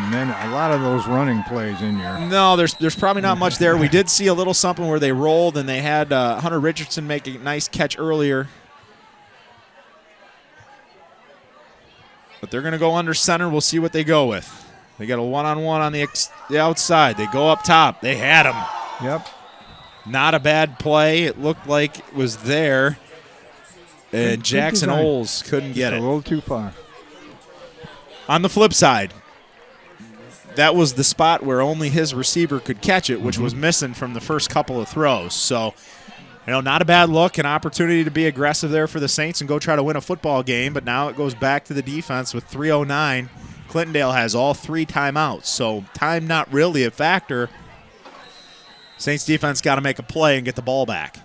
of those running plays in here. No, there's probably not much there. We did see a little something where they rolled and they had Hunter Richardson make a nice catch earlier. But they're going to go under center. We'll see what they go with. They got a one-on-one on the outside. They go up top. They had him. Yep. Not a bad play. It looked like it was there. And Jackson Oles couldn't get it. A little too far. On the flip side, that was the spot where only his receiver could catch it, which was missing from the first couple of throws. So, not a bad look, an opportunity to be aggressive there for the Saints and go try to win a football game. But now it goes back to the defense with 3:09. Clintondale has all 3 timeouts, so time not really a factor. Saints defense got to make a play and get the ball back.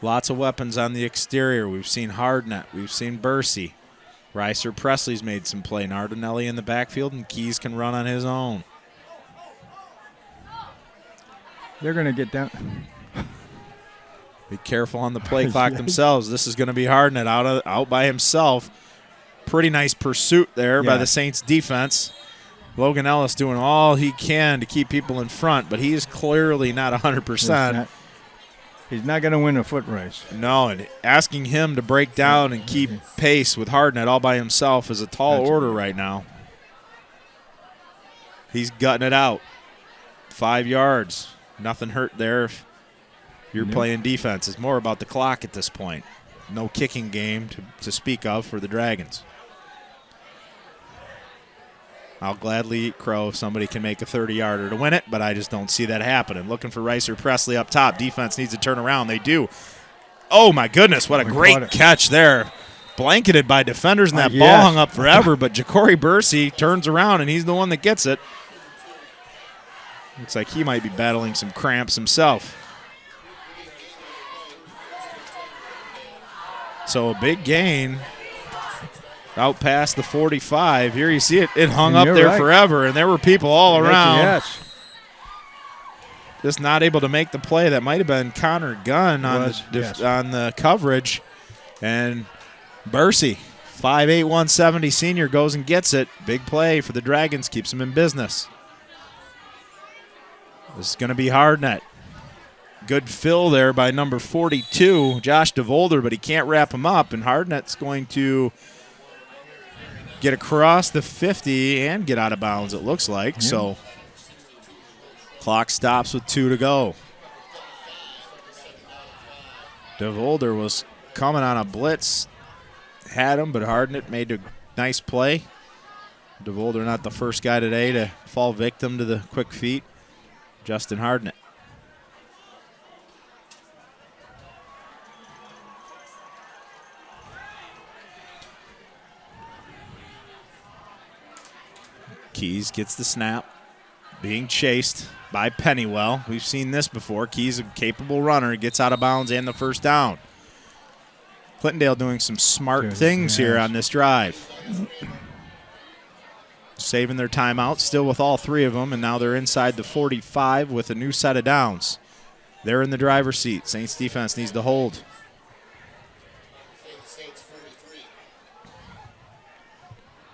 Lots of weapons on the exterior. We've seen Hardnett. We've seen Bursey. Ricer Presley's made some play. Nardinelli in the backfield, and Keys can run on his own. They're going to get down. Be careful on the play clock themselves. This is going to be Hardnett out by himself. Pretty nice pursuit there by the Saints defense. Logan Ellis doing all he can to keep people in front, but he is clearly not 100%. He's not going to win a foot race. No, and asking him to break down and keep pace with Hardnett all by himself is a tall order right now. He's gutting it out. 5 yards. Nothing hurt there if you're playing defense. It's more about the clock at this point. No kicking game to speak of for the Dragons. I'll gladly eat crow if somebody can make a 30-yarder to win it, but I just don't see that happening. Looking for Ricer Presley up top. Defense needs to turn around. They do. Oh, my goodness, what a great catch there. Blanketed by defenders, and that ball hung up forever, but Ja'Cory Bursey turns around, and he's the one that gets it. Looks like he might be battling some cramps himself. So a big gain. Out past the 45. Here you see it. It hung up there forever, and there were people all around. Yes. Just not able to make the play. That might have been Connor Gunn on the coverage. And Bursey, 5'8", 170 senior, goes and gets it. Big play for the Dragons. Keeps them in business. This is going to be Hardnett. Good fill there by number 42, Josh DeVolder, but he can't wrap him up, and Hardnett's going to get across the 50 and get out of bounds, it looks like. So clock stops with 2 to go. DeVolder was coming on a blitz, had him, but Hardnett made a nice play. DeVolder not the first guy today to fall victim to the quick feet. Justin Hardnett. Keys gets the snap, being chased by Pennywell. We've seen this before. Keys, a capable runner, gets out of bounds and the first down. Clintondale doing some smart things here on this drive. Saving their timeout, still with all 3 of them, and now they're inside the 45 with a new set of downs. They're in the driver's seat. Saints defense needs to hold.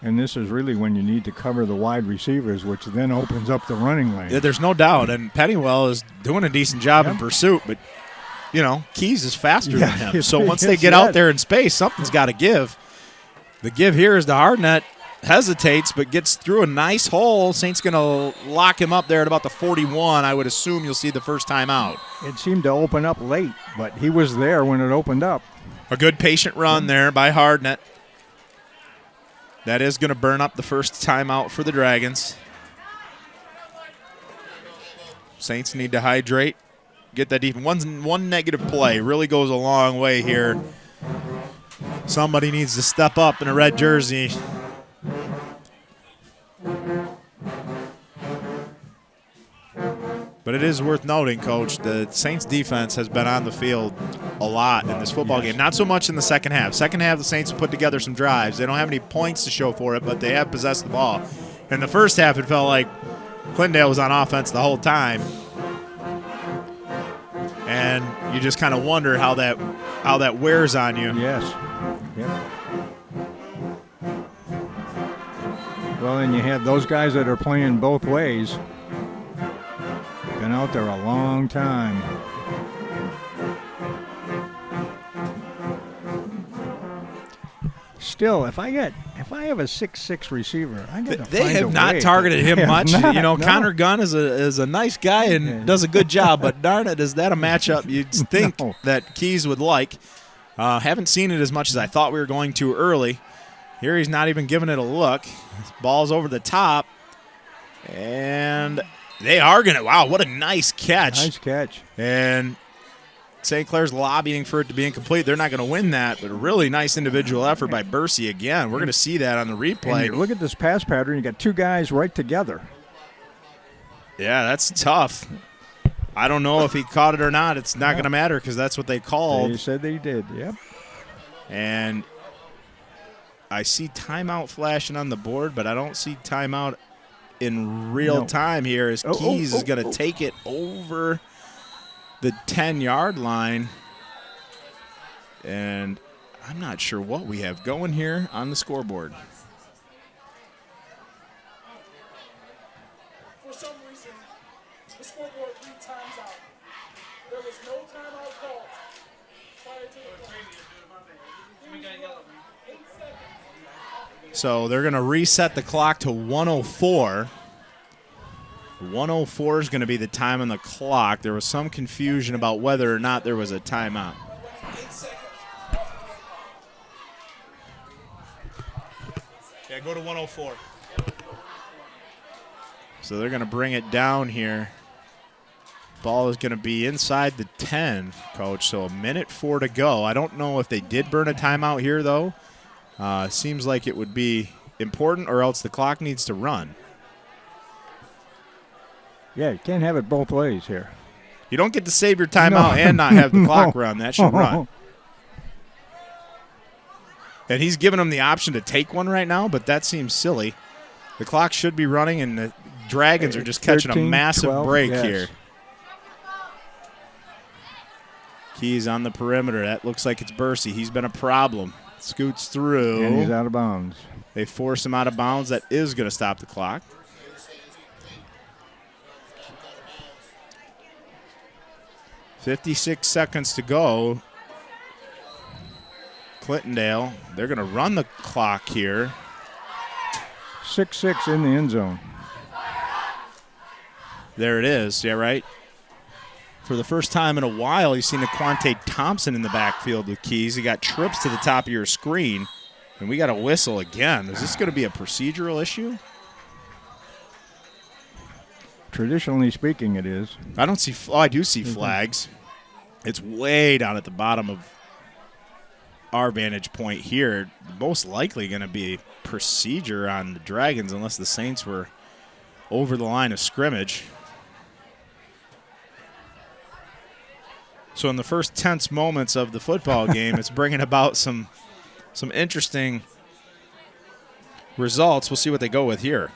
And this is really when you need to cover the wide receivers, which then opens up the running lane. Yeah, there's no doubt. And Pennywell is doing a decent job in pursuit, but, Keys is faster than him. So once they get out there in space, something's got to give. The give here is to Hardnett. Hesitates, but gets through a nice hole. Saints going to lock him up there at about the 41. I would assume you'll see the first time out. It seemed to open up late, but he was there when it opened up. A good patient run there by Hardnett. That is going to burn up the first timeout for the Dragons. Saints need to hydrate, get that deep. One negative play really goes a long way here. Somebody needs to step up in a red jersey. But it is worth noting, Coach, the Saints defense has been on the field a lot in this football game. Not so much in the second half. Second half, the Saints have put together some drives. They don't have any points to show for it, but they have possessed the ball. In the first half, it felt like Clintondale was on offense the whole time. And you just kind of wonder how that wears on you. Yes. Yep. Well, and you have those guys that are playing both ways. Been out there a long time. Still, if I have a 6'6" receiver, I got to They find a have not way. targeted him They have much. not, You know, no. Connor Gunn is a nice guy and does a good job, but darn it, is that a matchup you'd think No. that Keys would like? Haven't seen it as much as I thought we were going to early. Here he's not even giving it a look. Ball's over the top, and they are going to – wow, what a nice catch. Nice catch. And St. Clair's lobbying for it to be incomplete. They're not going to win that, but a really nice individual effort by Bursey again. We're going to see that on the replay. And look at this pass pattern. You got two guys right together. Yeah, that's tough. I don't know if he caught it or not. It's not going to matter because that's what they called. They said they did, yep. And I see timeout flashing on the board, but I don't see timeout in real time here as Keys is going to take it over the 10-yard line. And I'm not sure what we have going here on the scoreboard. For some reason, the scoreboard read times out. There was no timeout called prior to the So they're going to reset the clock to 104. 104 is going to be the time on the clock. There was some confusion about whether or not there was a timeout. Yeah, go to 104. So they're going to bring it down here. Ball is going to be inside the 10, Coach. So 1:04 to go. I don't know if they did burn a timeout here, though. Seems like it would be important, or else the clock needs to run. Yeah, you can't have it both ways here. You don't get to save your timeout and not have the clock run. That should run. And he's giving them the option to take one right now, but that seems silly. The clock should be running, and the Dragons are just catching 13, a massive 12, break yes. here. Keys on the perimeter. That looks like it's Bursey. He's been a problem. Scoots through. And he's out of bounds. They force him out of bounds. That is going to stop the clock. .56 seconds to go. Clintondale, they're going to run the clock here. 6-6 in the end zone. There it is. Yeah, right. For the first time in a while, you've seen Aquante Thompson in the backfield with Keys. He got trips to the top of your screen, and we got a whistle again. Is this going to be a procedural issue? Traditionally speaking, it is. I don't see. Oh, I do see flags. It's way down at the bottom of our vantage point here. Most likely going to be procedure on the Dragons unless the Saints were over the line of scrimmage. So in the first tense moments of the football game, it's bringing about some interesting results. We'll see what they go with here.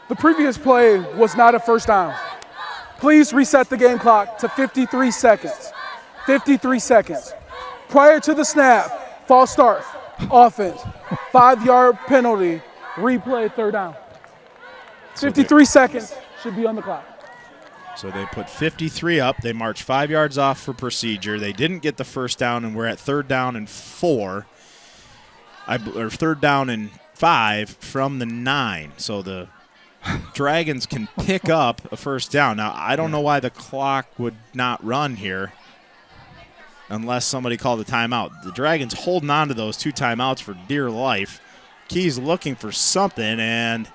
The previous play was not a first down. Please reset the game clock to 53 seconds. 53 seconds. Prior to the snap, false start, offense, 5-yard penalty, replay, third down. 53 seconds should be on the clock. So they put 53 up. They marched 5 yards off for procedure. They didn't get the first down, and we're at 3rd down and 4. Or 3rd down and 5 from the 9. So the Dragons can pick up a first down. Now, I don't know why the clock would not run here unless somebody called a timeout. The Dragons holding on to those 2 timeouts for dear life. Key's looking for something, and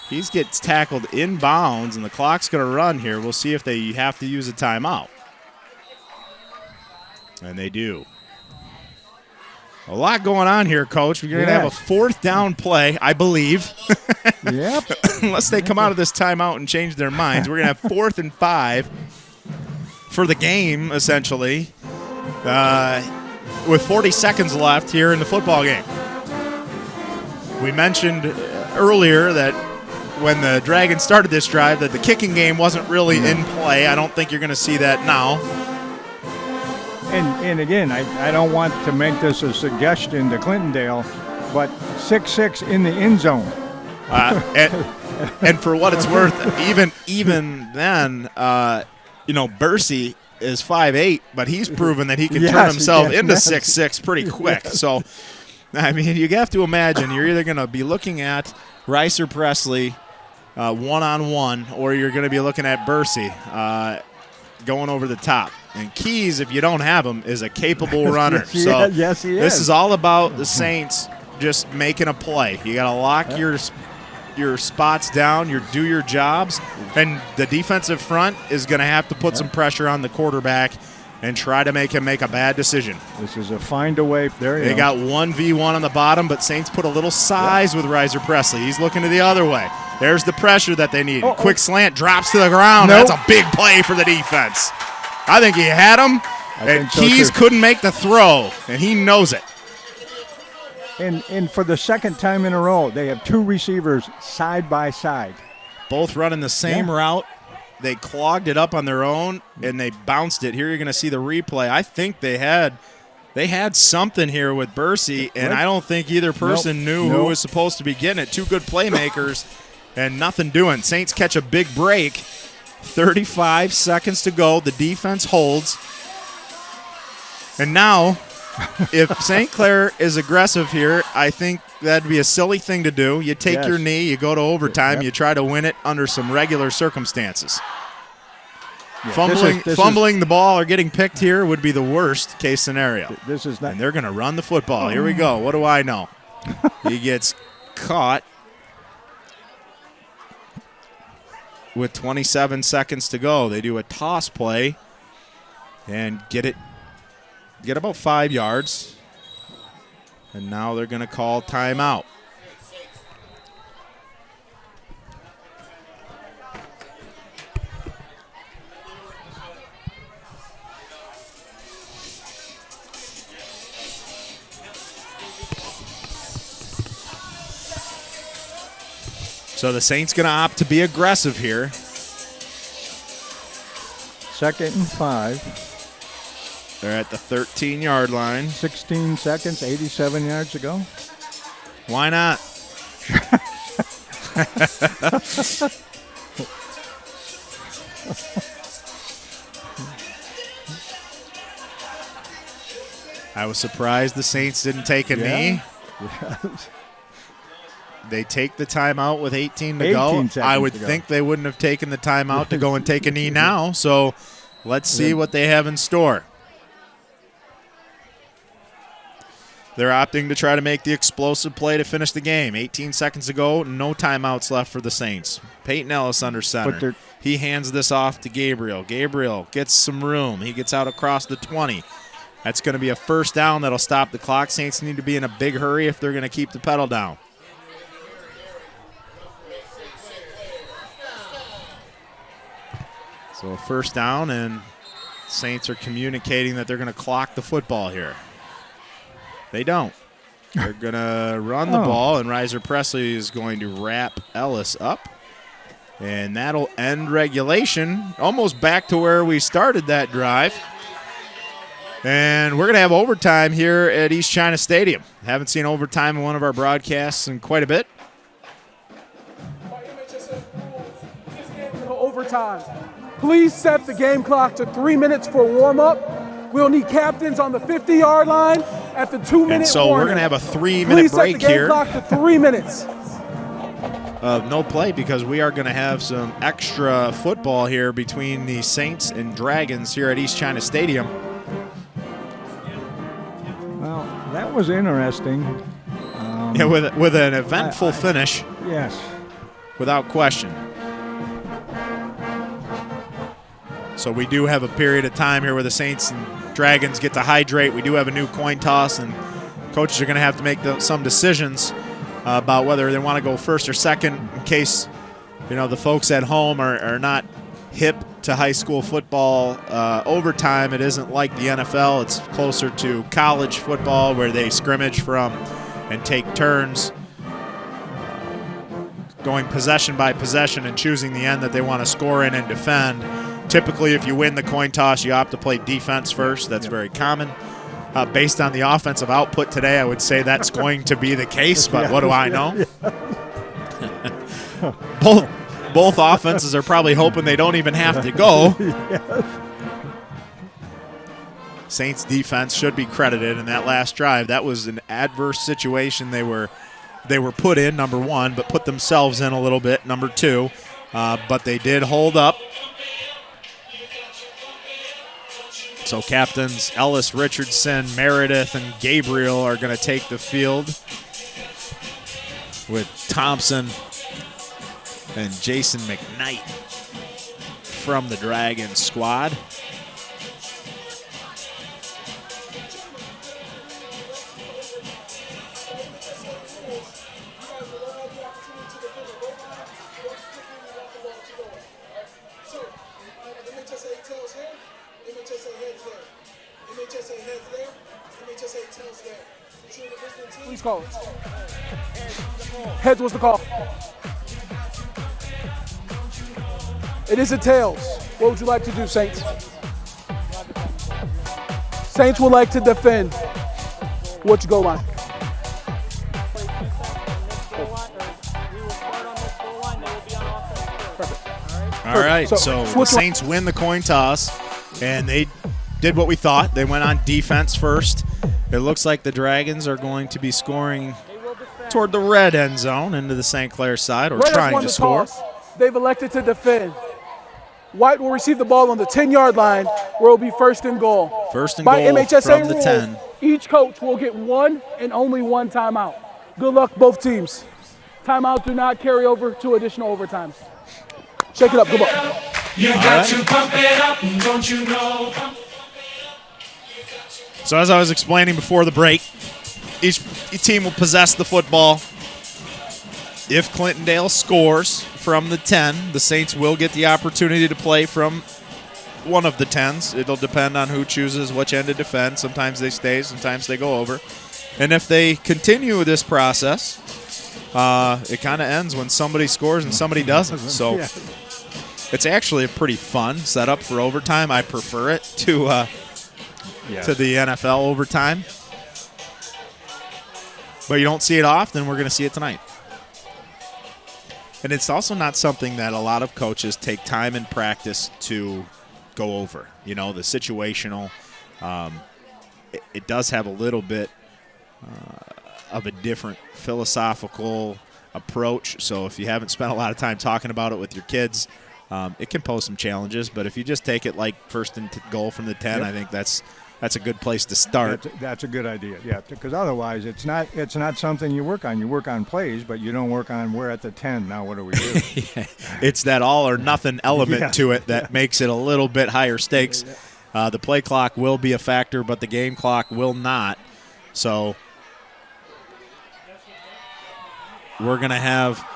he gets tackled inbounds, and the clock's going to run here. We'll see if they have to use a timeout. And they do. A lot going on here, Coach. We're going to have a 4th down play, I believe. Yep. Unless they come out of this timeout and change their minds. We're going to have 4th and 5 for the game, essentially, with 40 seconds left here in the football game. We mentioned earlier that when the Dragons started this drive that the kicking game wasn't really in play. I don't think you're going to see that now. And again, I don't want to make this a suggestion to Clintondale, but 6-6 in the end zone. And for what it's worth, even then, Bursey is 5'8", but he's proven that he can turn Yes, himself yes, into yes. 6'6" pretty quick. So, I mean, you have to imagine you're either going to be looking at Rice or Presley one-on-one, or you're going to be looking at Bursey going over the top. And Keys, if you don't have him, is a capable runner. Yes, he is. This is all about the Saints just making a play. You got to lock your spots down, do your jobs, and the defensive front is going to have to put some pressure on the quarterback and try to make him make a bad decision. This is a find away. There you They go. got 1v1 on the bottom, but Saints put a little size with Riser Presley. He's looking to the other way. There's the pressure that they need. Quick slant, drops to the ground. Nope. That's a big play for the defense. I think he had him, and think so, Keys too. couldn't make the throw, and he knows it. And for the second time in a row, they have two receivers side by side. Both running the same route. They clogged it up on their own, and they bounced it. Here you're going to see the replay. I think they had something here with Bursey, and I don't think either person knew who was supposed to be getting it. Two good playmakers and nothing doing. Saints catch a big break. 35 seconds to go. The defense holds. And now, if St. Clair is aggressive here, I think that'd be a silly thing to do. You take your knee, you go to overtime, you try to win it under some regular circumstances. Fumbling the ball or getting picked here would be the worst case scenario. This is not. And they're going to run the football. Here we go. What do I know? He gets caught with 27 seconds to go. They do a toss play and get about 5 yards. And now they're going to call timeout. So the Saints going to opt to be aggressive here. 2nd and 5. They're at the 13-yard line. 16 seconds, 87 yards to go. Why not? I was surprised the Saints didn't take a knee. Yes. They take the timeout with 18 to 18 go. seconds I would to go. think they wouldn't have taken the timeout to go and take a knee now. So let's see what they have in store. They're opting to try to make the explosive play to finish the game. 18 seconds to go, no timeouts left for the Saints. Peyton Ellis under center. He hands this off to Gabriel. Gabriel gets some room. He gets out across the 20. That's going to be a first down that'll stop the clock. Saints need to be in a big hurry if they're going to keep the pedal down. So a first down, and Saints are communicating that they're going to clock the football here. They don't. They're going to run the ball, and Riser Presley is going to wrap Ellis up. And that'll end regulation, almost back to where we started that drive. And we're going to have overtime here at East China Stadium. Haven't seen overtime in one of our broadcasts in quite a bit. Overtime. Please set the game clock to 3 minutes for warm-up. We'll need captains on the 50-yard line at the 2-minute And so warning. we're going to have a 3-minute break Please set the game here clock to 3 minutes. of no play because we are going to have some extra football here between the Saints and Dragons here at East China Stadium. Well, that was interesting. Yeah, with an eventful finish. Yes. Without question. So we do have a period of time here where the Saints and Dragons get to hydrate. We do have a new coin toss, and coaches are going to have to make some decisions about whether they want to go first or second in case, the folks at home are not hip to high school football. Overtime, it isn't like the NFL. It's closer to college football where they scrimmage from and take turns going possession by possession and choosing the end that they want to score in and defend. Typically, if you win the coin toss, you opt to play defense first. That's very common. Based on the offensive output today, I would say that's going to be the case, but what do I know? Both offenses are probably hoping they don't even have to go. Saints defense should be credited in that last drive. That was an adverse situation they were put in, number one, but put themselves in a little bit, number two. But they did hold up. So captains Ellis, Richardson, Meredith, and Gabriel are going to take the field with Thompson and Jason McKnight from the Dragon squad. Please call it. Heads was the call. It is a tails. What would you like to do, Saints? Saints would like to defend. What you go line? All right, so the switch Saints win the coin toss, and they did what we thought. They went on defense first. It looks like the Dragons are going to be scoring toward the red end zone into the St. Clair side, or Red has trying won to the score. toss. They've elected to defend. White will receive the ball on the 10-yard line, where it will be first and goal. First and By goal MHSA from the rules, 10. Each coach will get one and only one timeout. Good luck, both teams. Timeouts do not carry over to additional overtimes. Shake it up. Good luck. You've got to pump it up, don't you know? So as I was explaining before the break, each team will possess the football. If Clintondale scores from the 10, the Saints will get the opportunity to play from one of the 10s. It'll depend on who chooses which end to defend. Sometimes they stay, sometimes they go over. And if they continue this process, it kind of ends when somebody scores and somebody doesn't. So it's actually a pretty fun setup for overtime. I prefer it to the NFL overtime. But you don't see it often. We're going to see it tonight. And it's also not something that a lot of coaches take time in practice to go over. You know, the situational, it does have a little bit of a different philosophical approach. So if you haven't spent a lot of time talking about it with your kids, it can pose some challenges. But if you just take it like first and goal from the 10, I think that's a good place to start. That's a good idea, yeah, because otherwise it's not something you work on. You work on plays, but you don't work on we're at the 10, now what do we do? It's that all or nothing element to it that makes it a little bit higher stakes. The play clock will be a factor, but the game clock will not. So we're going to have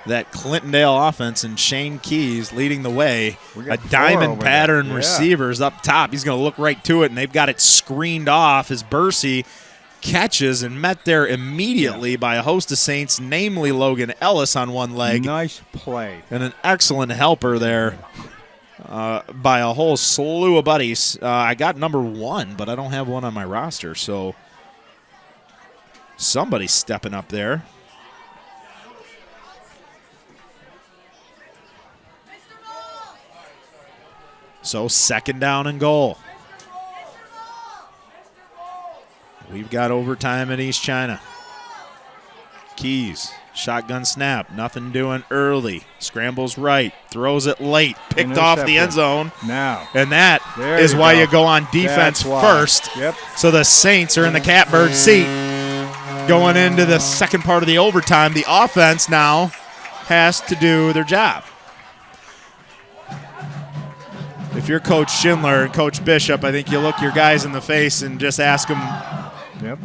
that Clintondale offense and Shane Keys leading the way. A diamond pattern receivers up top. He's going to look right to it, and they've got it screened off as Bursey catches and met there immediately by a host of Saints, namely Logan Ellis on one leg. Nice play. And an excellent helper there by a whole slew of buddies. I got number 1, but I don't have one on my roster, so somebody's stepping up there. So second down and goal. We've got overtime in East China. Keys, shotgun snap, nothing doing early. Scrambles right, throws it late, picked off the end zone. Now. And that is why you go on defense first. Yep. So the Saints are in the catbird seat going into the second part of the overtime. The offense now has to do their job. If you're Coach Schindler and Coach Bishop, I think you look your guys in the face and just ask them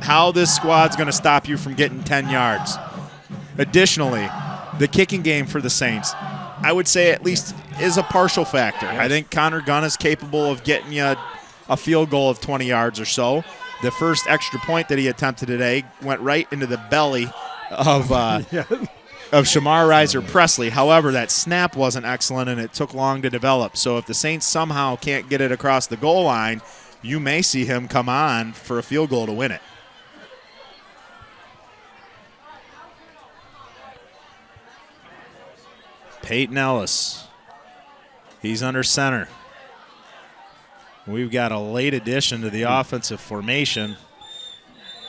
how this squad's going to stop you from getting 10 yards. Additionally, the kicking game for the Saints, I would say at least is a partial factor. I think Connor Gunn is capable of getting you a field goal of 20 yards or so. The first extra point that he attempted today went right into the belly of Shamar Reiser-Presley. However, that snap wasn't excellent, and it took long to develop. So if the Saints somehow can't get it across the goal line, you may see him come on for a field goal to win it. Peyton Ellis. He's under center. We've got a late addition to the offensive formation,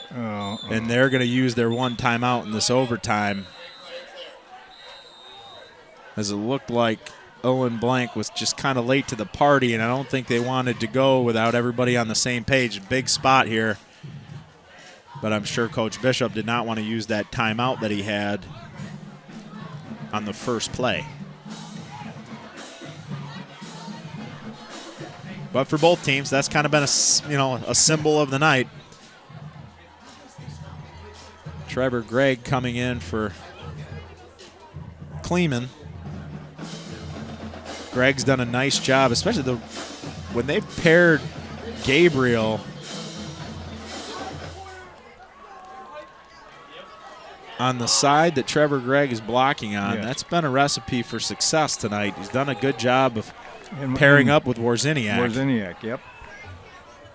and they're going to use their one timeout in this overtime, as it looked like Owen Blank was just kind of late to the party, and I don't think they wanted to go without everybody on the same page. Big spot here, but I'm sure Coach Bishop did not want to use that timeout that he had on the first play. But for both teams, that's kind of been a symbol of the night. Trevor Gregg coming in for Kleeman. Gregg's done a nice job, especially when they paired Gabriel on the side that Trevor Gregg is blocking on. That's been a recipe for success tonight. He's done a good job of pairing up with Wawrzyniak. Wawrzyniak, yep.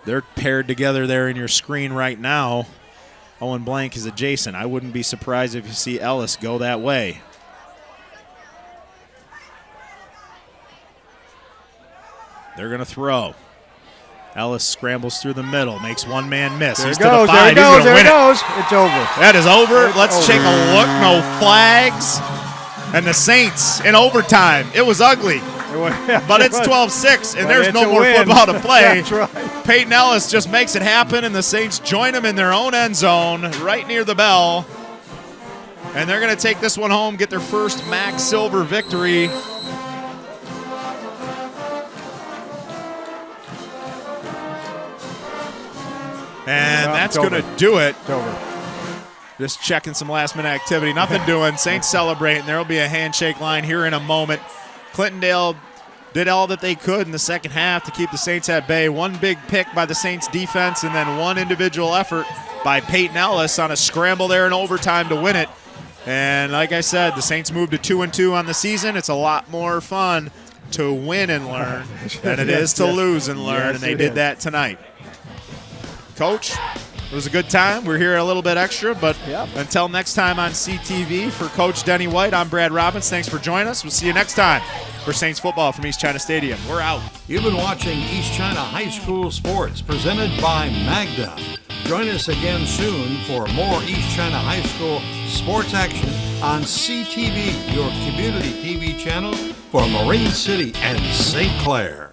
They're paired together there in your screen right now. Owen Blank is adjacent. I wouldn't be surprised if you see Ellis go that way. They're going to throw. Ellis scrambles through the middle, makes one man miss. He's to the 5. He's going to win it. It's over. That is over. Let's take a look. No flags. And the Saints in overtime. It was ugly. But it's 12-6, and there's no more football to play. That's right. Peyton Ellis just makes it happen, and the Saints join him in their own end zone right near the bell. And they're going to take this one home, get their first MAC Silver victory. And that's going to do it. It's over. Just checking some last-minute activity. Nothing doing. Saints celebrating. There will be a handshake line here in a moment. Clintondale did all that they could in the second half to keep the Saints at bay. One big pick by the Saints defense, and then one individual effort by Peyton Ellis on a scramble there in overtime to win it. And like I said, the Saints moved to 2-2 on the season. It's a lot more fun to win and learn than it is to lose and learn, and they did that tonight. Coach, it was a good time. We're here a little bit extra, but until next time on CTV, for Coach Denny White, I'm Brad Robbins. Thanks for joining us. We'll see you next time for Saints football from East China Stadium. We're out. You've been watching East China High School Sports, presented by Magda. Join us again soon for more East China High School sports action on CTV, your community TV channel for Marine City and St. Clair.